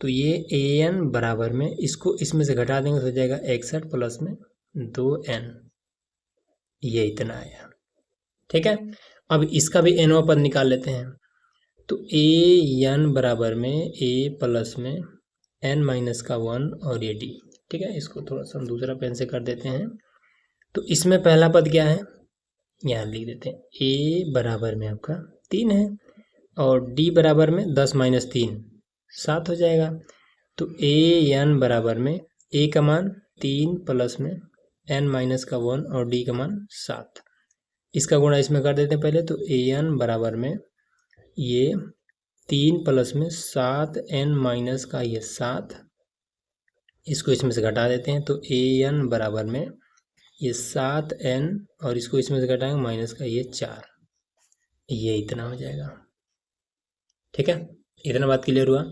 तो ये an बराबर में इसको इसमें से घटा देंगे तो हो जाएगा 61 प्लस में 2n, ये इतना आया। ठीक है, अब इसका भी nवां पद निकाल लेते हैं। तो an बराबर में a प्लस में n माइनस का 1 और ये d। ठीक है, इसको थोड़ा सा हम दूसरा पेन से कर देते हैं। तो इसमें पहला पद क्या है, यहाँ लिख देते हैं, a बराबर में आपका 3 है और d बराबर में 10 माइनस 3 7 हो जाएगा। तो an बराबर में a का मान 3 प्लस में n माइनस का 1 और d का मान 7, इसका गुणा इसमें कर देते हैं पहले। तो an बराबर में ये 3 प्लस में 7n माइनस का ये 7, इसको इसमें से घटा देते हैं। तो an बराबर में ये 7n और इसको इसमें से घटाएंगे माइनस का ये 4, ये इतना हो जाएगा। ठीक है, इतना बात क्लियर हुआ।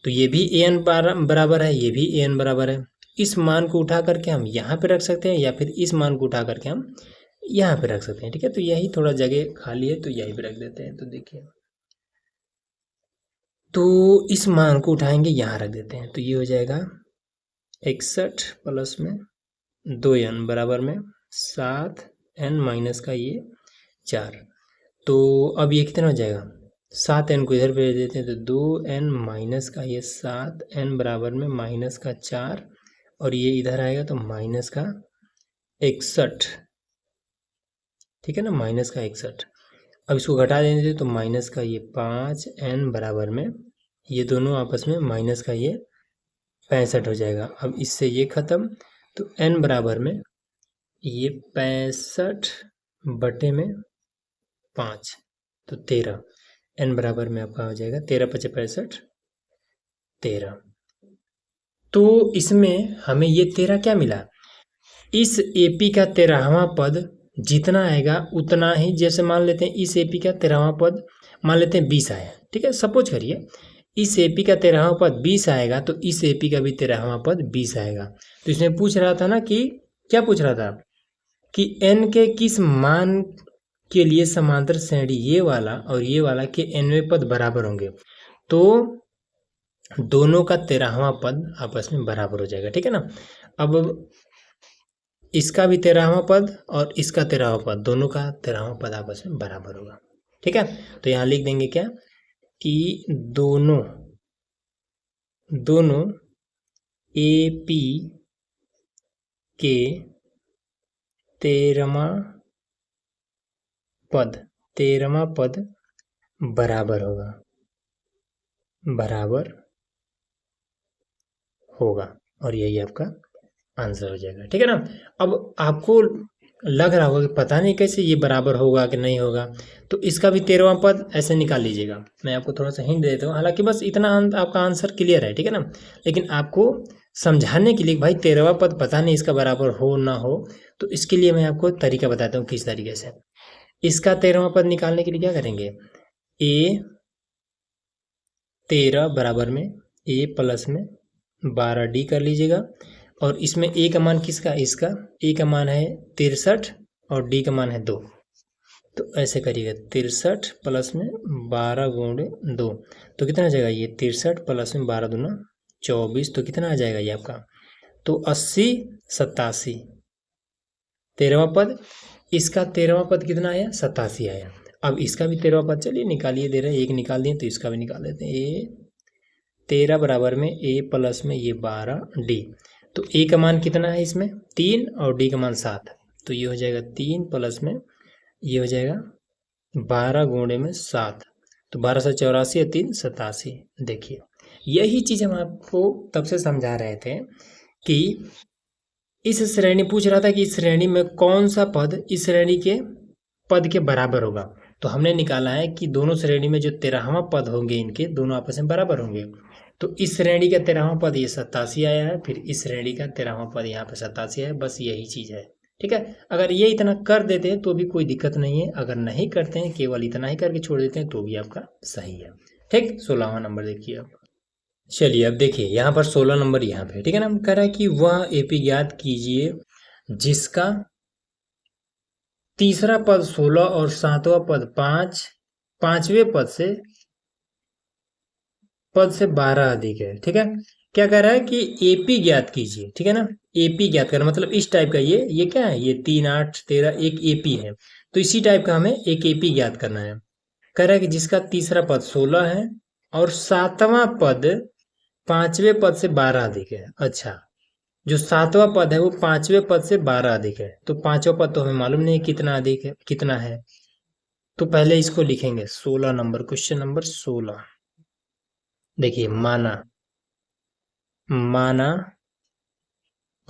तो ये भी an बराबर है, ये भी an बराबर है। इस मान को उठा करके हम यहाँ पे रख सकते हैं या फिर इस मान को उठा करके हम यहाँ पे रख सकते हैं। ठीक है, तो यही थोड़ा जगह खाली है तो यहीं पे रख देते हैं। तो देखिए, तो इस मान को उठाएंगे यहाँ रख देते हैं, तो ये हो जाएगा 61 प्लस में 2n बराबर में 7n माइनस का ये 4। तो अब ये कितना हो जाएगा, 7n को इधर भेज देते हैं, तो 2n माइनस का ये 7n बराबर में माइनस का 4 और ये इधर आएगा तो माइनस का 61। ठीक है ना, माइनस का 61। अब इसको घटा देंगे तो माइनस का ये 5n बराबर में ये दोनों आपस में माइनस का ये 65 हो जाएगा। अब इससे ये खत्म, तो n बराबर में ये 65/5 तो 13, n बराबर में आपका हो जाएगा 13 × 5 = 65, 13। तो इसमें हमें ये 13 क्या मिला, इस एपी का 13वां पद जितना आएगा उतना ही, जैसे मान लेते हैं इस एपी का 13वां पद मान लेते हैं 20 आया, ठीक है, सपोज करिए इस एपी का 13वां पद 20 आएगा तो इस एपी का भी 13वां पद 20 आएगा। तो इसमें पूछ रहा था ना कि क्या पूछ रहा था कि n के किस मान के लिए समांतर श्रेणी ये वाला और ये वाला के nवें पद बराबर होंगे, तो दोनों का 13वां पद आपस में बराबर हो जाएगा, ठीक है ना। अब इसका भी 13वां पद और इसका 13वां पद, दोनों का 13वां पद आपस में बराबर होगा, ठीक है। तो यहाँ लिख देंगे क्या कि दोनों एपी के 13वां पद बराबर होगा और यही आपका आंसर हो जाएगा, ठीक है ना। अब आपको लग रहा होगा कि पता नहीं कैसे ये बराबर होगा कि नहीं होगा, तो इसका भी 13वां पद ऐसे निकाल लीजिएगा। मैं आपको थोड़ा सा हिंट दे देता हूँ, हालांकि बस इतना आपका आंसर क्लियर है, ठीक है ना। लेकिन आपको समझाने के लिए भाई 13वां पद पता नहीं इसका बराबर हो ना हो, तो इसके लिए मैं आपको तरीका बताता हूँ किस तरीके से। इसका 13वां पद निकालने के लिए क्या करेंगे, a 13 बराबर में a प्लस में 12d कर लीजिएगा, और इसमें a का मान किसका, इसका a का मान है 63 और d का मान है 2, तो ऐसे करिएगा 63 प्लस में 12 गुणे 2, तो कितना आ जाएगा ये 63 प्लस में 12 दूना 24, तो कितना आ जाएगा ये आपका, तो 80 87 13वां पद, इसका 13वां पद कितना आया 87 आया। अब इसका भी 13वां पद चलिए निकालिए, दे रहे हैं एक निकाल दिए तो इसका भी निकाल देते हैं। a 13 बराबर में a प्लस में ये 12d, तो a का मान कितना है इसमें 3 और d का मान 7, तो ये हो जाएगा 3 प्लस में ये हो जाएगा 12 गुणे में 7, तो 12 से 84 और 3 87। देखिए यही चीज़ हम आपको तब से समझा रहे थे कि इस श्रेणी पूछ रहा था कि इस श्रेणी में कौन सा पद इस श्रेणी के पद के बराबर होगा, तो हमने निकाला है कि दोनों श्रेणी में जो 13वां पद होंगे इनके दोनों आपस में बराबर होंगे। तो इस श्रेणी का 13वां पद ये 87 आया है, फिर इस श्रेणी का 13वां पद यहाँ पे 87 है, बस यही चीज है, ठीक है। अगर ये इतना कर देते हैं तो भी कोई दिक्कत नहीं है, अगर नहीं करते हैं केवल इतना ही करके छोड़ देते हैं तो भी आपका सही है, ठीक। 16वां नंबर देखिए आप। चलिए अब देखिए यहाँ पर 16 नंबर यहाँ पे, ठीक है ना। हम कह रहा है कि वह एपी ज्ञात कीजिए जिसका तीसरा पद 16 और 7वां पद 5, 5वें पद से 12 अधिक है, ठीक है। क्या कह रहा है कि एपी ज्ञात कीजिए, ठीक है ना। एपी ज्ञात करना मतलब इस टाइप का, ये क्या है, ये 3 8 13 एक एपी है, तो इसी टाइप का हमें एक एपी ज्ञात करना है। कह रहा है कि जिसका तीसरा पद 16 है और 7वां पद 5वें पद से 12 अधिक है। अच्छा, जो 7वां पद है वो 5वें पद से 12 अधिक है, तो 5वां पद तो हमें मालूम नहीं कितना अधिक है कितना है, तो पहले इसको लिखेंगे 16 नंबर, क्वेश्चन नंबर 16। देखिए माना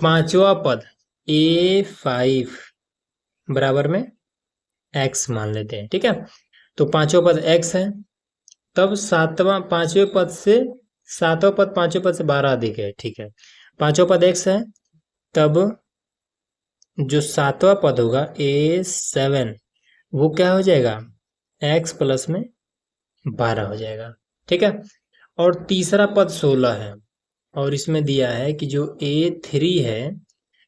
5वां पद A5 बराबर में x मान लेते हैं, ठीक है। तो 5वां पद x है, तब 7वां 5वें पद से 7वां पद 5वें पद से 12 अधिक है, ठीक है। 5वां पद x है, तब जो 7वां पद होगा A7 वो क्या हो जाएगा x प्लस में 12 हो जाएगा, ठीक है। और तीसरा पद 16 है, और इसमें दिया है कि जो A3 है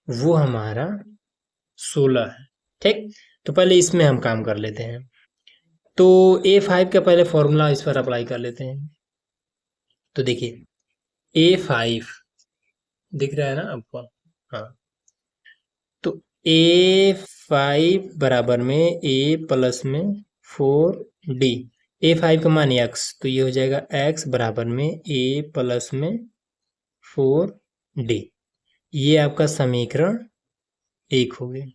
वो हमारा 16 है, ठीक। तो पहले इसमें हम काम कर लेते हैं, तो A5 का पहले फॉर्मूला इस पर अप्लाई कर लेते हैं। तो देखिए A5 दिख रहा है ना आपको, हाँ, तो A5 बराबर में A प्लस में 4D, A5 का मान x, तो ये हो जाएगा x बराबर में A प्लस में 4D, ये आपका समीकरण 1 हो गया,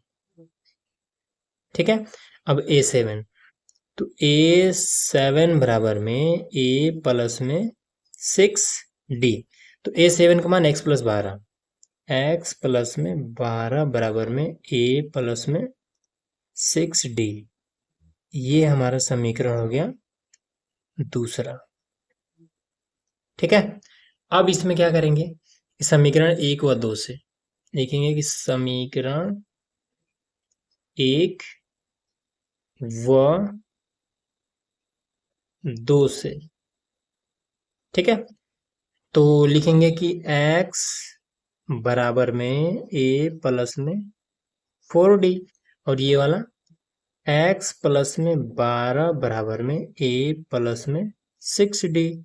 ठीक है। अब A7, तो A7 बराबर में A प्लस में 6D, तो A7 का मान x प्लस 12, x प्लस में 12 बराबर में a प्लस में 6d। ये हमारा समीकरण हो गया दूसरा। ठीक है, अब इसमें क्या करेंगे, समीकरण 1 व 2 से लिखेंगे कि समीकरण 1 व 2 से। ठीक है, तो लिखेंगे कि x बराबर में a प्लस में 4d, और ये वाला x प्लस में 12 बराबर में a प्लस में 6d।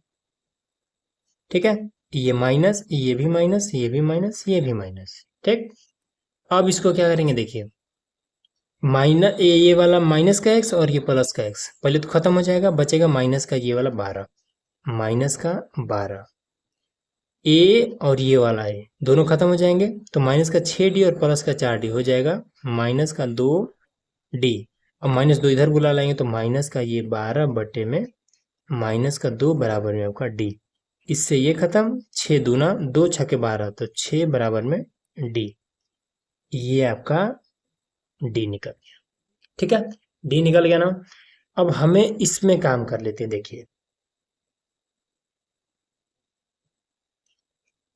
ठीक है, ये माइनस, ये भी माइनस, ये भी माइनस, ये भी माइनस। ठीक, अब इसको क्या करेंगे, देखिए माइनस ये वाला माइनस का x और ये प्लस का x पहले तो खत्म हो जाएगा, बचेगा माइनस का ये वाला 12, माइनस का 12 a और ये वाला a दोनों खत्म हो जाएंगे, तो माइनस का 6d और प्लस का 4d हो जाएगा माइनस का 2d। अब माइनस 2 इधर बुला लाएंगे तो माइनस का ये 12 बटे में माइनस का 2 बराबर में आपका d। इससे ये खत्म, 6 दूना 2 छके 12, तो 6 बराबर में d। ये आपका d निकल गया। ठीक है, d निकल गया ना। अब हमें इसमें काम कर लेते हैं। देखिए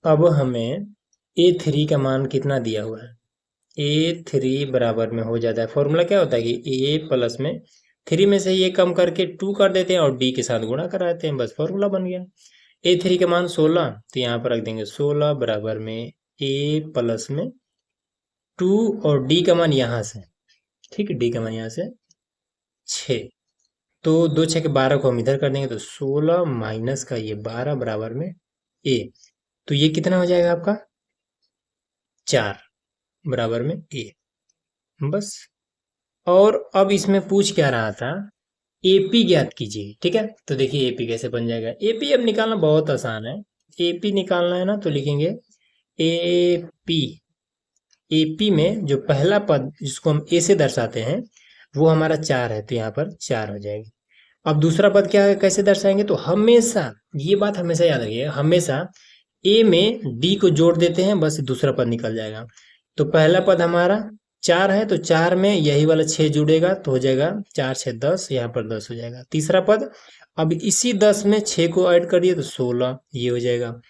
अब हमें a3 का मान कितना दिया हुआ है, a3 बराबर में हो जाता है, फॉर्मूला क्या होता है कि a प्लस में 3 में से ये कम करके 2 कर देते हैं और d के साथ गुणा कराते हैं, बस फॉर्मूला बन गया। a3 का मान 16, तो यहाँ पर रख देंगे 16 बराबर में a प्लस में 2 और d का मान यहाँ से, ठीक है, d का मान यहाँ से 6, तो 2 6 के 12 को हम इधर कर देंगे तो 16 माइनस का ये 12 बराबर में a, तो ये कितना हो जाएगा आपका 4 बराबर में a, बस। और अब इसमें पूछ क्या रहा था, एपी ज्ञात कीजिए। ठीक है, तो देखिए एपी कैसे बन जाएगा। एपी अब निकालना बहुत आसान है। एपी निकालना है ना, तो लिखेंगे एपी, एपी में जो पहला पद जिसको हम ए से दर्शाते हैं वो हमारा 4 है, तो यहाँ पर 4 हो जाएगी। अब दूसरा पद क्या है, कैसे दर्शाएंगे, तो हमेशा ये बात हमेशा याद रखिएगा, हमेशा ए में डी को जोड़ देते हैं, बस दूसरा पद निकल जाएगा। तो पहला पद हमारा 4 है, तो 4 में यही वाला 6 जुड़ेगा तो हो जाएगा 4 6 10, यहाँ पर 10 हो जाएगा। तीसरा पद, अब इसी 10 में 6 को ऐड करिए तो 16 ये हो जाएगा।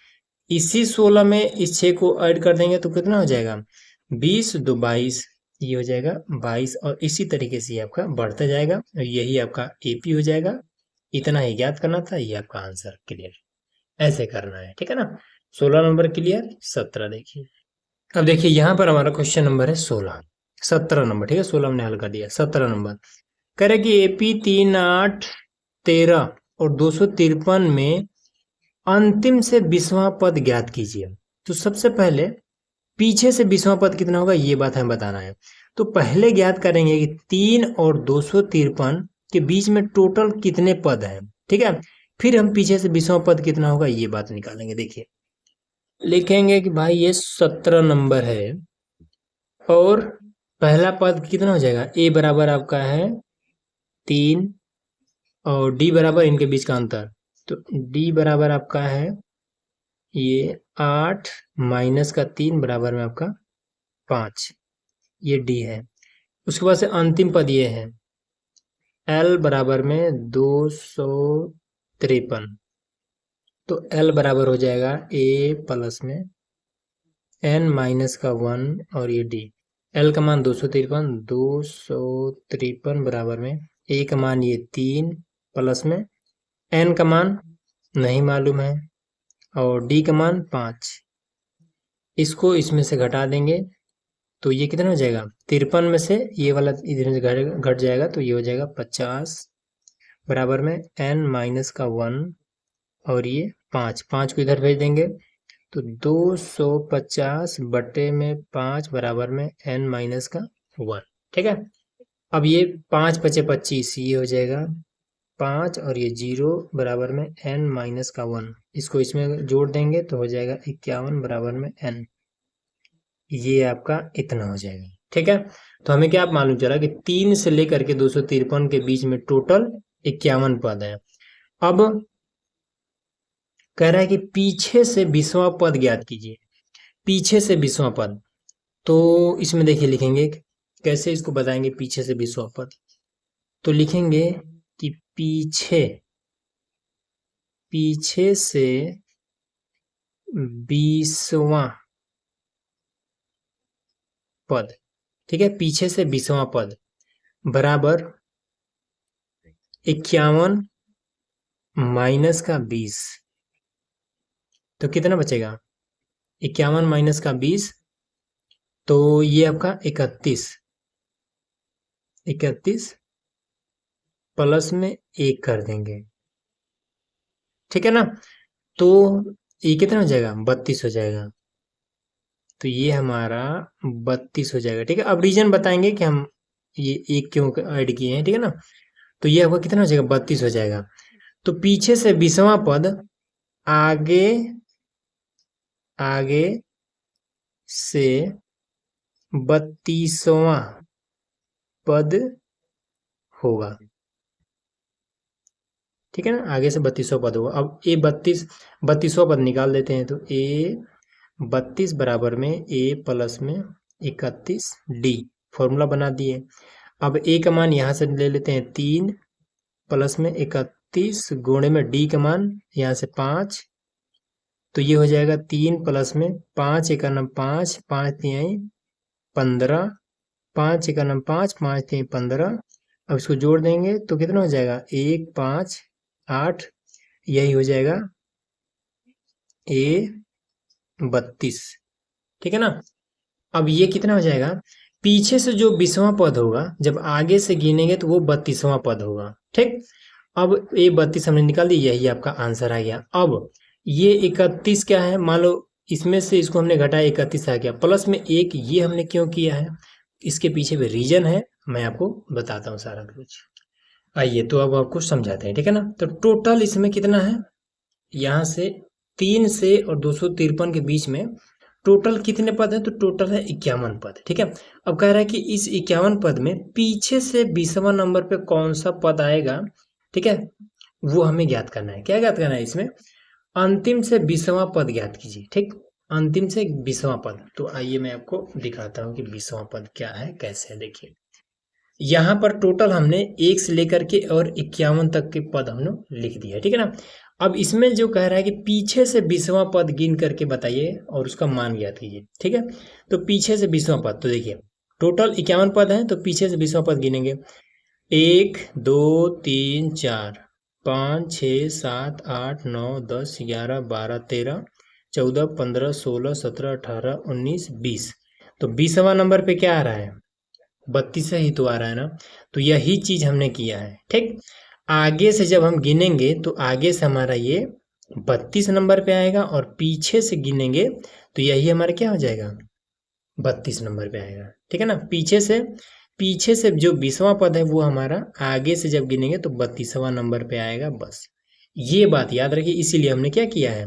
इसी 16 में इस 6 को ऐड कर देंगे तो कितना हो जाएगा, 20 2 22 ये हो जाएगा 22, और इसी तरीके से ये आपका बढ़ता जाएगा, और यही आपका एपी हो जाएगा। इतना ही ज्ञात करना था, ये आपका आंसर क्लियर, ऐसे करना है। ठीक है ना, 16 नंबर क्लियर। 17 देखिए, अब देखिए यहाँ पर हमारा क्वेश्चन नंबर है 16, 17 नंबर। ठीक है, 16 हमने हल कर दिया। 17 नंबर कह रहे कि एपी 3 8 13 और 253 में अंतिम से 20वां पद ज्ञात कीजिए। तो सबसे पहले पीछे से 20वां पद कितना होगा ये बात हमें बताना है। तो पहले ज्ञात करेंगे कि 3 और 253 के बीच में टोटल कितने पद हैं। ठीक है, फिर हम पीछे से 20वां पद कितना होगा ये बात निकालेंगे। देखिए लिखेंगे कि भाई ये 17 नंबर है, और पहला पद कितना हो जाएगा, ए बराबर आपका है 3 और डी बराबर इनके बीच का अंतर, तो डी बराबर आपका है ये 8 माइनस का 3 बराबर में आपका 5, ये डी है। उसके बाद से अंतिम पद ये है एल बराबर में 253, तो एल बराबर हो जाएगा ए प्लस में एन माइनस का 1 और ये डी। एल का मान 253 बराबर में ए का मान ये 3 प्लस में एन का मान नहीं मालूम है और डी का मान 5। इसको इसमें से घटा देंगे तो ये कितना हो जाएगा, 53 में से ये वाला इधर से घट जाएगा तो ये हो जाएगा 50 बराबर में एन माइनस का 1 और ये 5 को इधर भेज देंगे तो 250 बटे में 5 बराबर में n माइनस का 1। ठीक है, अब ये 5 बचे 25 ये हो जाएगा 5 और ये 0 बराबर में n माइनस का 1, इसको इसमें जोड़ देंगे तो हो जाएगा 51 बराबर में n, ये आपका इतना हो जाएगा। ठीक है, तो हमें क्या मालूम चला कि 3 से लेकर के 253 के बीच में टोटल 51 पद है। अब कह रहा है कि पीछे से 20वां पद ज्ञात कीजिए, पीछे से 20वां पद। तो इसमें देखिए लिखेंगे कैसे इसको बताएंगे पीछे से 20वां पद। तो लिखेंगे कि पीछे से 20वां पद, ठीक है, पीछे से 20वां पद बराबर 51 माइनस का 20। तो कितना बचेगा? 51 माइनस का 20, तो ये आपका 31 प्लस में 1 कर देंगे, ठीक है ना। तो ये कितना हो जाएगा? 32 हो जाएगा। तो ये हमारा 32 हो जाएगा, ठीक है। अब रीजन बताएंगे कि हम ये 1 क्यों ऐड किए हैं, ठीक है ना। तो ये आपका कितना हो जाएगा? 32 हो जाएगा। तो पीछे से 20वां पद आगे आगे से 32वां पद होगा, ठीक है ना। आगे से 32वां पद होगा। अब ए 32वां पद निकाल देते हैं। तो ए 32 बराबर में ए प्लस में 31 डी, फॉर्मूला बना दिए। अब ए का मान यहाँ से ले लेते हैं 3 प्लस में 31 गुणे में डी का मान यहाँ से 5। तो ये हो जाएगा 3 प्लस में 5 एकानम 5, 5 तिहाई 15, 5 एकानम 5, 5 तिहाई 15। अब इसको जोड़ देंगे तो कितना हो जाएगा? 1 5 8, यही हो जाएगा ए 32, ठीक है ना। अब ये कितना हो जाएगा? पीछे से जो 20वां पद होगा जब आगे से गिनेंगे तो वो 32वां पद होगा, ठीक। अब ये 32 हमने निकाल दी, यही आपका आंसर आ गया। अब ये 31 क्या है? मान लो इसमें से इसको हमने घटाया, 31 आ गया, प्लस में 1, ये हमने क्यों किया है? इसके पीछे भी रीजन है, मैं आपको बताता हूँ सारा कुछ। आइए तो अब आपको समझाते हैं, ठीक है ना। तो टोटल इसमें कितना है? यहाँ से 3 से और 253 के बीच में टोटल कितने पद है? तो टोटल है 51 पद, ठीक है। अब कह रहा है कि इस 51 पद में पीछे से 20वां नंबर पे कौन सा पद आएगा, ठीक है, वो हमें ज्ञात करना है। क्या ज्ञात करना है इसमें? अंतिम से 20वां पद ज्ञात कीजिए, ठीक। अंतिम से 20वां पद। तो आइए मैं आपको दिखाता हूँ कि 20वां पद क्या है, कैसे है। देखिए यहाँ पर टोटल हमने 1 से लेकर के और 51 तक के पद हमने लिख दिया, ठीक है ना। अब इसमें जो कह रहा है कि पीछे से 20वां पद गिन करके बताइए और उसका मान ज्ञात कीजिए, ठीक है। तो पीछे से 20वां पद, तो देखिए टोटल 51 पद है, तो पीछे से 20वां पद गिनेंगे। 1 2 3 4 5 6 7 8 9 10 11 12 13 14 15 16 17 18 19 20। तो 20वां नंबर पे क्या आ रहा है? 32 ही तो आ रहा है ना। तो यही चीज हमने किया है, ठीक। आगे से जब हम गिनेंगे तो आगे से हमारा ये 32 नंबर पे आएगा और पीछे से गिनेंगे तो यही हमारा क्या हो जाएगा? 32 नंबर पे आएगा, ठीक है ना। पीछे से जो 20वां पद है वो हमारा आगे से जब गिनेंगे तो 32वां नंबर पे आएगा, बस। ये बात याद रखिए, इसीलिए हमने क्या किया है?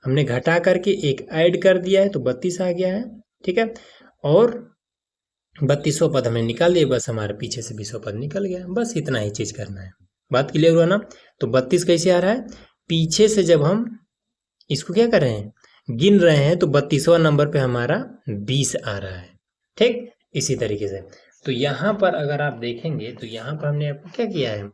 हमने घटा करके एक ऐड कर दिया है तो 32 आ गया है, ठीक है। और 32वां पद हमने निकाल दिया, बस हमारे पीछे से 20वां पद निकल गया। बस इतना ही चीज करना है। बात क्लियर हुआ ना। तो 32 कैसे आ रहा है? पीछे से जब हम इसको क्या कर रहे हैं? गिन रहे हैं, तो 32वां नंबर पे हमारा 20 आ रहा है, ठीक। इसी तरीके से तो यहाँ पर अगर आप देखेंगे तो यहाँ पर हमने आपको क्या किया है?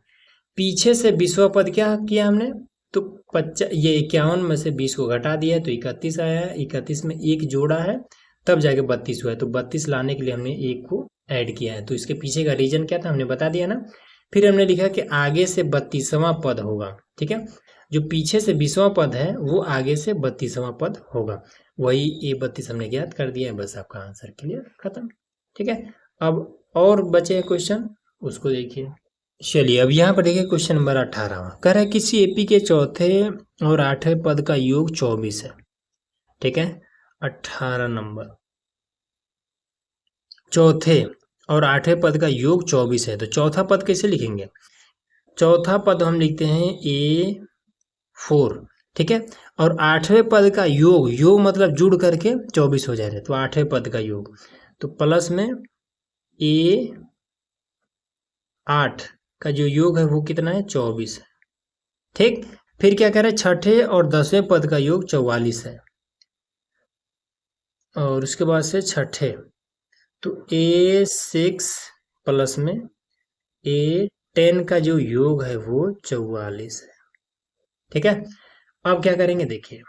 पीछे से 20वां पद क्या किया हमने? तो 50, ये 51 में से 20 को घटा दिया है तो 31 आया है। 31 में 1 जोड़ा है तब जाके 32 हुआ है। तो 32 लाने के लिए हमने 1 को ऐड किया है। तो इसके पीछे का रीजन क्या था हमने बता दिया ना। फिर हमने लिखा कि आगे से 32वां पद होगा, ठीक है। जो पीछे से 20वां पद है वो आगे से 32वां पद होगा। वही ए 32 हमने ज्ञात कर दिया है, बस आपका आंसर क्लियर, खत्म, ठीक है। अब और बचे क्वेश्चन, उसको देखिए। चलिए अब यहाँ पर देखिए क्वेश्चन नंबर 18 कह रहा है किसी एपी के चौथे और 8वें पद का योग 24 है, ठीक है। 18 नंबर, चौथे और 8वें पद का योग 24 है। तो चौथा पद कैसे लिखेंगे? चौथा पद हम लिखते हैं A4, ठीक है। और 8वें पद का योग मतलब जुड़ करके 24 हो जाएगा। तो 8वें पद का योग, तो प्लस में A8 का जो योग है वो कितना है? 24 है, ठीक। फिर क्या कह रहा है, छठे और 10वें पद का योग 44 है, और उसके बाद से छठे, तो A6 प्लस में A10 का जो योग है वो 44 है। ठीक है, अब क्या करेंगे देखिए,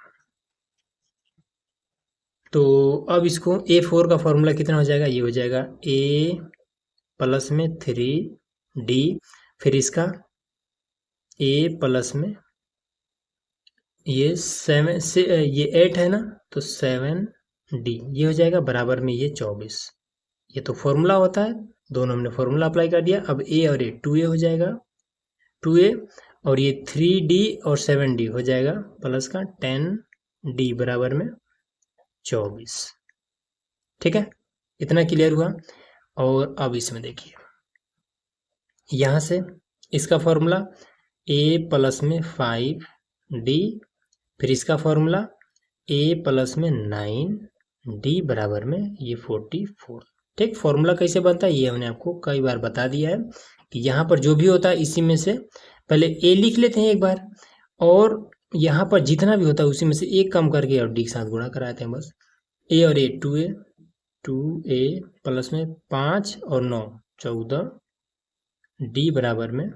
तो अब इसको A4 का फॉर्मूला कितना हो जाएगा, ये हो जाएगा A प्लस में 3D, फिर इसका A प्लस में ये 7 से ये 8 है ना, तो 7D ये हो जाएगा बराबर में ये 24। ये तो फॉर्मूला होता है, दोनों हमने फॉर्मूला अप्लाई कर दिया। अब A और A 2A हो जाएगा, 2A, और ये 3D और 7D हो जाएगा प्लस का 10D बराबर में 24। ठीक है, इतना क्लियर हुआ। और अब इसमें देखिए, यहाँ से इसका फॉर्मूला A प्लस में 5D, फिर इसका फॉर्मूला A प्लस में 9D बराबर में ये 44। ठीक, फॉर्मूला कैसे बनता है ये हमने आपको कई बार बता दिया है कि यहाँ पर जो भी होता है इसी में से पहले A लिख लेते हैं एक बार, और यहाँ पर जितना भी होता है उसी में से एक कम करके और D के साथ गुणा कराते हैं बस। A और A 2A प्लस में 5 और 9 14D बराबर में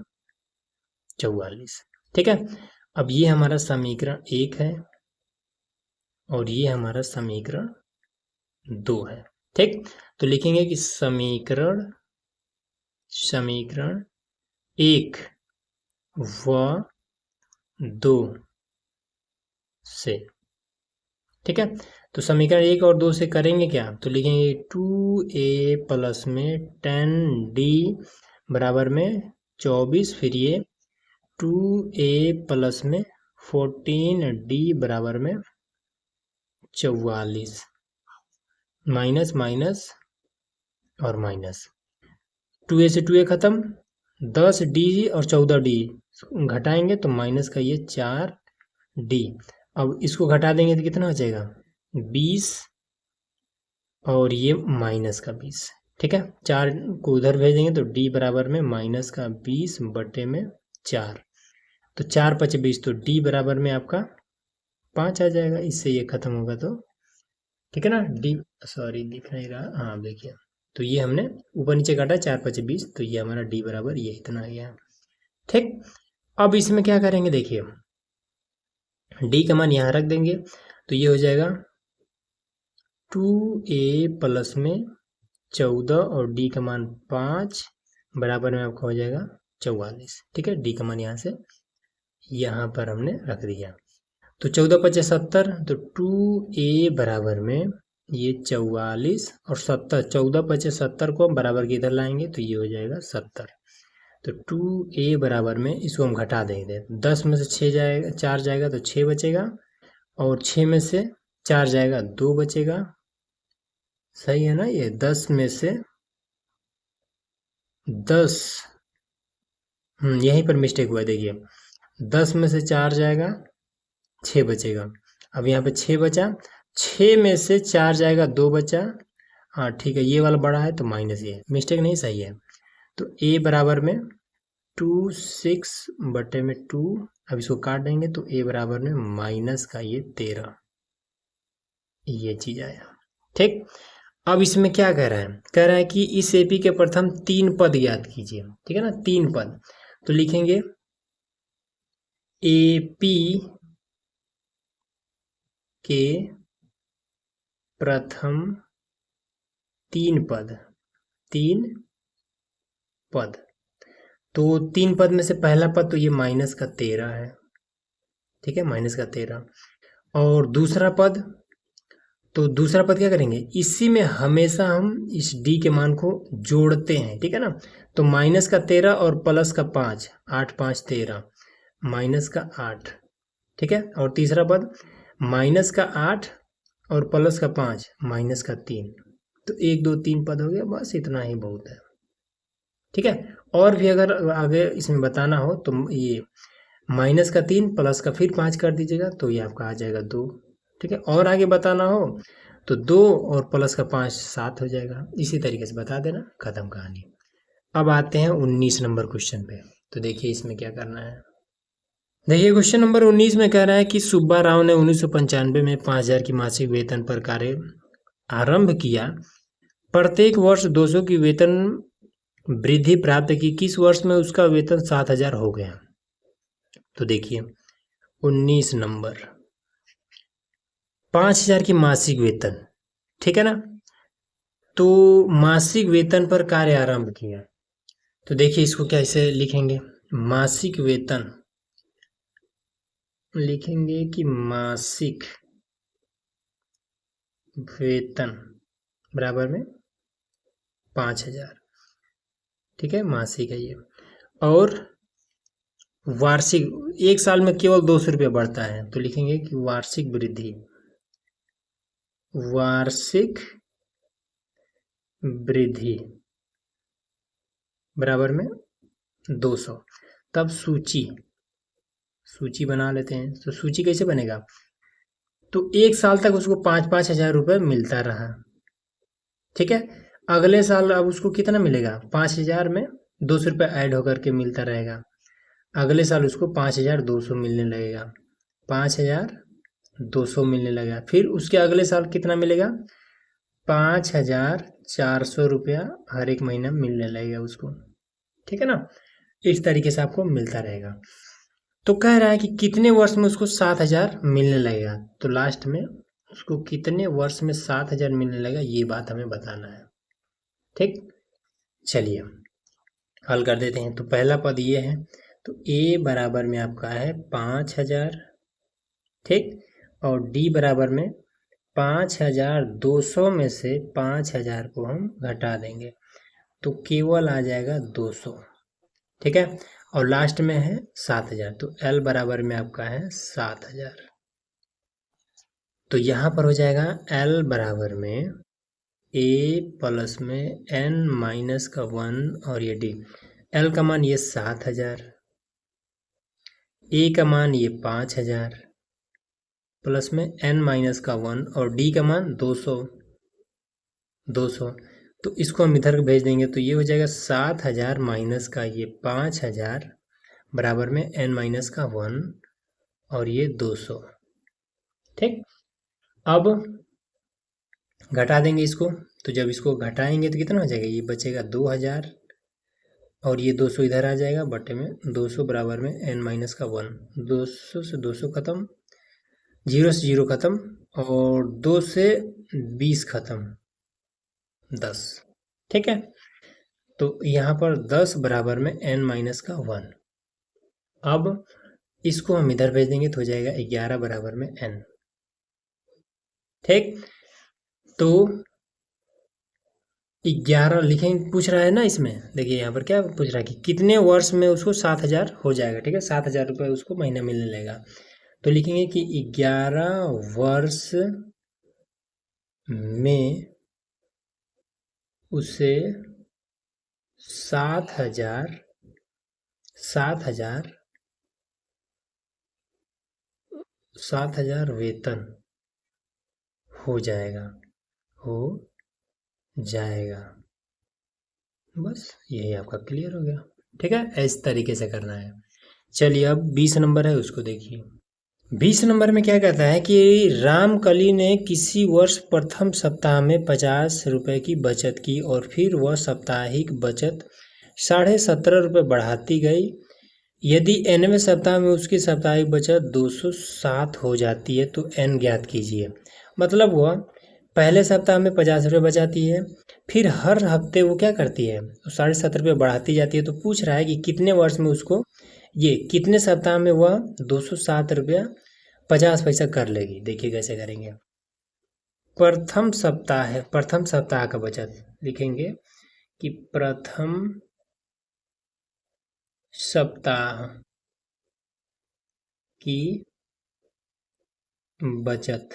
44। ठीक है, अब ये हमारा समीकरण 1 है और ये हमारा समीकरण 2 है। ठीक, तो लिखेंगे कि समीकरण 1 व 2 से, ठीक है, तो समीकरण 1 और 2 से करेंगे क्या, तो लिखेंगे 2A प्लस में 10D बराबर में 24, फिर ये 2A प्लस में 14D बराबर में 44, माइनस माइनस और माइनस, 2A से 2A खत्म, 10D और 14D घटाएंगे तो माइनस का ये 4D। अब इसको घटा देंगे तो कितना हो जाएगा 20, और ये माइनस का 20। ठीक है, 4 को उधर भेजेंगे तो D बराबर में माइनस का 20 बटे में 4, तो 4 5 20, तो D बराबर में आपका 5 आ जाएगा। इससे ये खत्म होगा तो ठीक है ना, D सॉरी दिख नहीं रहा, हाँ देखिए, तो ये हमने ऊपर नीचे काटा 4 5 20, तो ये हमारा D बराबर ये इतना आ गया। ठीक, अब इसमें क्या करेंगे देखिए, D का मान यहाँ रख देंगे तो ये हो जाएगा 2A प्लस में 14 और D का मान 5 बराबर में आपका हो जाएगा 44। ठीक है, D का मान यहाँ से यहाँ पर हमने रख दिया, तो 14 5 70, तो 2A बराबर में ये 44 और 70, 14 5 70 को हम बराबर के इधर लाएंगे तो ये हो जाएगा 70, तो 2A बराबर में इसको हम घटा देंगे, 10 में से 6 जाएगा 4 जाएगा तो 6 बचेगा, और 6 में से 4 जाएगा 2 बचेगा। सही है ना, ये 10 में से 10, यहीं पर मिस्टेक हुआ है देखिए, 10 में से 4 जाएगा 6 बचेगा, अब यहाँ पे 6 बचा, 6 में से 4 जाएगा 2 बचा, हाँ ठीक है, ये वाला बड़ा है तो माइनस, ये मिस्टेक नहीं सही है, तो A बराबर में 2 6 बटे में 2, अब इसको काट देंगे तो A बराबर में माइनस का ये 13, ये चीज आया। ठीक, अब इसमें क्या कह रहा है, कह रहा है कि इस एपी के प्रथम 3 पद याद कीजिए। ठीक है ना, 3 पद, तो लिखेंगे एपी के प्रथम 3 पद, 3 पद, तो 3 पद में से पहला पद तो ये माइनस का 13 है। ठीक है, माइनस का 13, और दूसरा पद, तो दूसरा पद क्या करेंगे, इसी में हमेशा हम इस D के मान को जोड़ते हैं। ठीक है ना, तो माइनस का 13 और प्लस का 5, 8 5 13, माइनस का 8। ठीक है, और तीसरा पद माइनस का 8 और प्लस का 5, माइनस का 3, तो 1 2 3 पद हो गया, बस इतना ही बहुत है। ठीक है, और भी अगर आगे इसमें बताना हो तो ये माइनस का 3 प्लस का फिर 5 कर दीजिएगा तो ये आपका आ जाएगा 2। ठीक है, और आगे बताना हो तो 2 और प्लस का 5 7 हो जाएगा, इसी तरीके से बता देना, खत्म कहानी। अब आते हैं 19 नंबर क्वेश्चन पे, तो देखिए इसमें क्या करना है। देखिए क्वेश्चन नंबर 19 में कह रहा है कि सुब्बा राव ने 1995 में 5,000 की मासिक वेतन पर कार्य आरंभ किया, प्रत्येक वर्ष 200 की वेतन वृद्धि प्राप्त की, किस वर्ष में उसका वेतन 7,000 हो गया। तो देखिए 19 नंबर 5,000 की मासिक वेतन, ठीक है ना। तो मासिक वेतन पर कार्य आरंभ किया, तो देखिए इसको कैसे लिखेंगे। मासिक वेतन लिखेंगे कि मासिक वेतन बराबर में 5,000, ठीक है, मासिक है ये। और वार्षिक एक साल में केवल 200 रुपये बढ़ता है, तो लिखेंगे कि वार्षिक वृद्धि, वार्षिक वृद्धि बराबर में 200। तब सूची, सूची बना लेते हैं। तो सूची कैसे बनेगा, तो एक साल तक उसको 5-5 हजार रुपये मिलता रहा, ठीक है। अगले साल अब उसको कितना मिलेगा, 5,000 में 200 रुपये ऐड होकर के मिलता रहेगा। अगले साल उसको 5,200 मिलने लगेगा, 5,200 मिलने लगा। फिर उसके अगले साल कितना मिलेगा, 5,400 रुपया हर एक महीना मिलने लगेगा उसको, ठीक है ना। इस तरीके से आपको मिलता रहेगा। तो कह रहा है कि कितने वर्ष में उसको 7,000 मिलने लगेगा, तो लास्ट में उसको कितने वर्ष में 7,000 मिलने लगेगा, ये बात हमें बताना है, ठीक। चलिए हल कर देते हैं। तो पहला पद ये है, तो ए बराबर में आपका है 5,000, ठीक। और डी बराबर में 5,200 में से 5,000 को हम घटा देंगे, तो केवल आ जाएगा 200, ठीक है। और लास्ट में है 7,000, तो एल बराबर में आपका है 7,000। तो यहाँ पर हो जाएगा एल बराबर में ए प्लस में एन माइनस का 1 और ये डी। एल का मान ये 7,000, ए का मान ये 5,000 प्लस में एन माइनस का 1 और डी का मान 200। तो इसको हम इधर भेज देंगे, तो ये हो जाएगा 7,000 माइनस का ये 5,000 बराबर में एन माइनस का 1 और ये 200, ठीक। अब घटा देंगे इसको, तो जब इसको घटाएंगे तो कितना हो जाएगा, ये बचेगा 2,000 और ये 200 इधर आ जाएगा बटे में 200 बराबर में एन माइनस का 1। 200 से 200 खत्म, 0 से 0 खत्म, और 2 से 20 खत्म, 10, ठीक है। तो यहाँ पर 10 बराबर में एन माइनस का 1। अब इसको हम इधर भेज देंगे तो हो जाएगा 11 बराबर में एन, ठीक। तो 11 लिखेंगे, पूछ रहा है ना इसमें, देखिए यहाँ पर क्या पूछ रहा है कि कितने वर्ष में उसको 7,000 हो जाएगा, ठीक है। 7,000 रुपये उसको महीना मिलने लगेगा, तो लिखेंगे कि 11 वर्ष में उसे 7,000 वेतन हो जाएगा, हो जाएगा। बस यही आपका क्लियर हो गया, ठीक है। इस तरीके से करना है। चलिए अब 20 नंबर है, उसको देखिए। 20 नंबर में क्या कहता है कि रामकली ने किसी वर्ष प्रथम सप्ताह में 50 रुपये की बचत की और फिर वह साप्ताहिक बचत 17.5 रुपये बढ़ाती गई। यदि nवें सप्ताह में उसकी साप्ताहिक बचत 207 हो जाती है तो n ज्ञात कीजिए। मतलब वह पहले सप्ताह में 50 रुपये बचाती है, फिर हर हफ्ते वो क्या करती है, 17.5 रुपये बढ़ाती जाती है। तो पूछ रहा है कि कितने वर्ष में उसको, ये कितने सप्ताह में वह 207 रुपया 50 पैसा कर लेगी। देखिए कैसे करेंगे। प्रथम सप्ताह है, प्रथम सप्ताह का बचत लिखेंगे कि प्रथम सप्ताह की बचत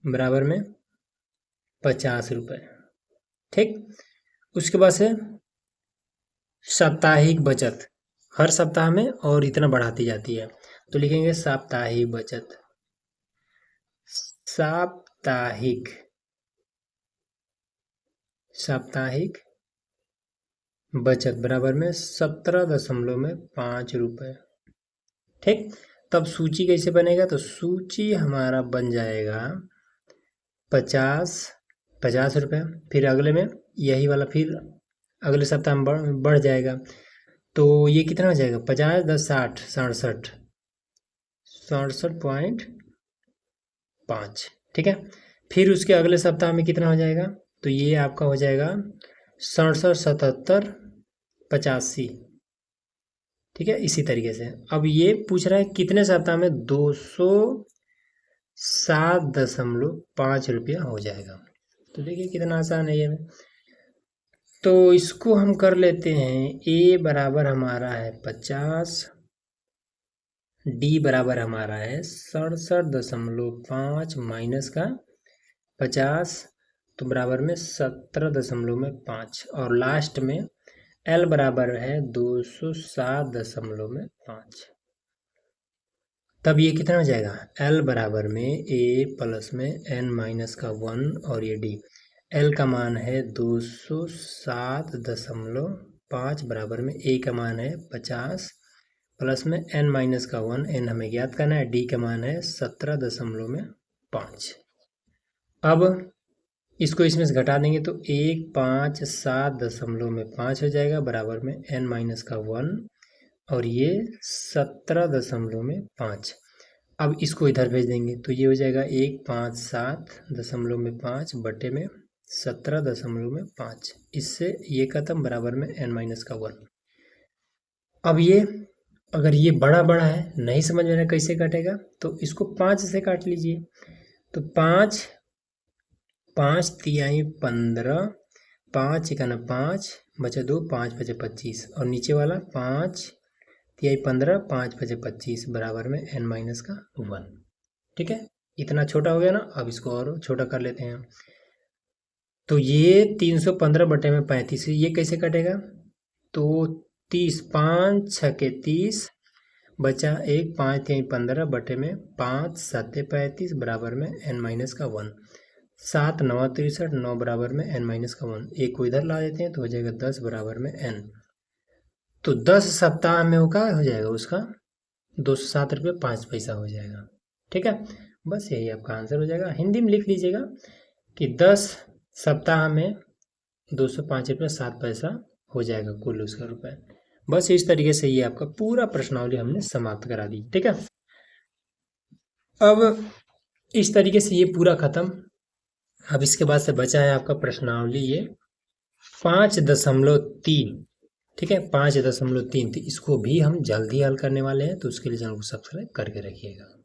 बराबर में 50 रुपये, ठीक। उसके बाद से साप्ताहिक बचत, हर सप्ताह में और इतना बढ़ाती जाती है, तो लिखेंगे साप्ताहिक बचत, साप्ताहिक, साप्ताहिक बचत बराबर में 17.5 रुपये, ठीक। तब सूची कैसे बनेगा, तो सूची हमारा बन जाएगा 50 रुपये। फिर अगले में यही वाला, फिर अगले सप्ताह में बढ़ जाएगा। तो ये कितना हो जाएगा, 50 10 60 67.5। ठीक है। फिर उसके अगले सप्ताह में कितना हो जाएगा, तो ये आपका हो जाएगा 67 77 85। ठीक है। इसी तरीके से अब ये पूछ रहा है कितने सप्ताह में 207.5 रुपया हो जाएगा। तो देखिए कितना आसान है ये। तो इसको हम कर लेते हैं, ए बराबर हमारा है 50, डी बराबर हमारा है 67.5 माइनस का 50, तो बराबर में 17.5, और लास्ट में एल बराबर है 207.5। तब ये कितना हो जाएगा, एल बराबर में ए प्लस में एन माइनस का 1, और ये डी, एल का मान है 207.5 बराबर में ए का मान है 50 प्लस में एन माइनस का 1, एन हमें ज्ञात करना है, डी का मान है 17.5। अब इसको इसमें से घटा देंगे तो 157.5 हो जाएगा बराबर में एन माइनस का 1, और ये 17.5। अब इसको इधर भेज देंगे तो ये हो जाएगा 157.5 बटे में 17.5। इससे ये खत्म, बराबर में एन माइनस का 1। अब ये अगर ये बड़ा बड़ा है, नहीं समझ में कैसे काटेगा, तो इसको 5 से काट लीजिए। तो 5 5 तिहाई 15, 5 एकाना 5 बचे 2, 5 बचे 25, और नीचे वाला 5 तिहाई 15, 5 बचे 25 बराबर में एन माइनस का 1। ठीक है। इतना छोटा हो गया ना। अब इसको और छोटा कर लेते हैं। तो ये 315 बटे में 35, ये कैसे कटेगा, तो 30, 5 6 30 बचा 1, 5 तिहाई 15 बटे में 5 7 35 बराबर में एन माइनस का 1। 7 9 63, 9 बराबर में एन माइनस का 1। एक को इधर ला देते हैं तो हो जाएगा 10 बराबर में एन। तो 10 सप्ताह में वो क्या हो जाएगा, उसका 207 रुपये 5 पैसा हो जाएगा। ठीक है। बस यही आपका आंसर हो जाएगा। हिंदी में लिख लीजिएगा कि 10 सप्ताह में 205 रुपये 7 पैसा हो जाएगा कुल उसका रुपये। बस इस तरीके से ये आपका पूरा प्रश्नावली हमने समाप्त करा दी। ठीक है। अब इस तरीके से ये पूरा खत्म। अब इसके बाद से बचा है आपका प्रश्नावली ये 5.3। ठीक है, 5.3। तो इसको भी हम जल्दी हल करने वाले हैं, तो उसके लिए चैनल को सब्सक्राइब करके रखिएगा।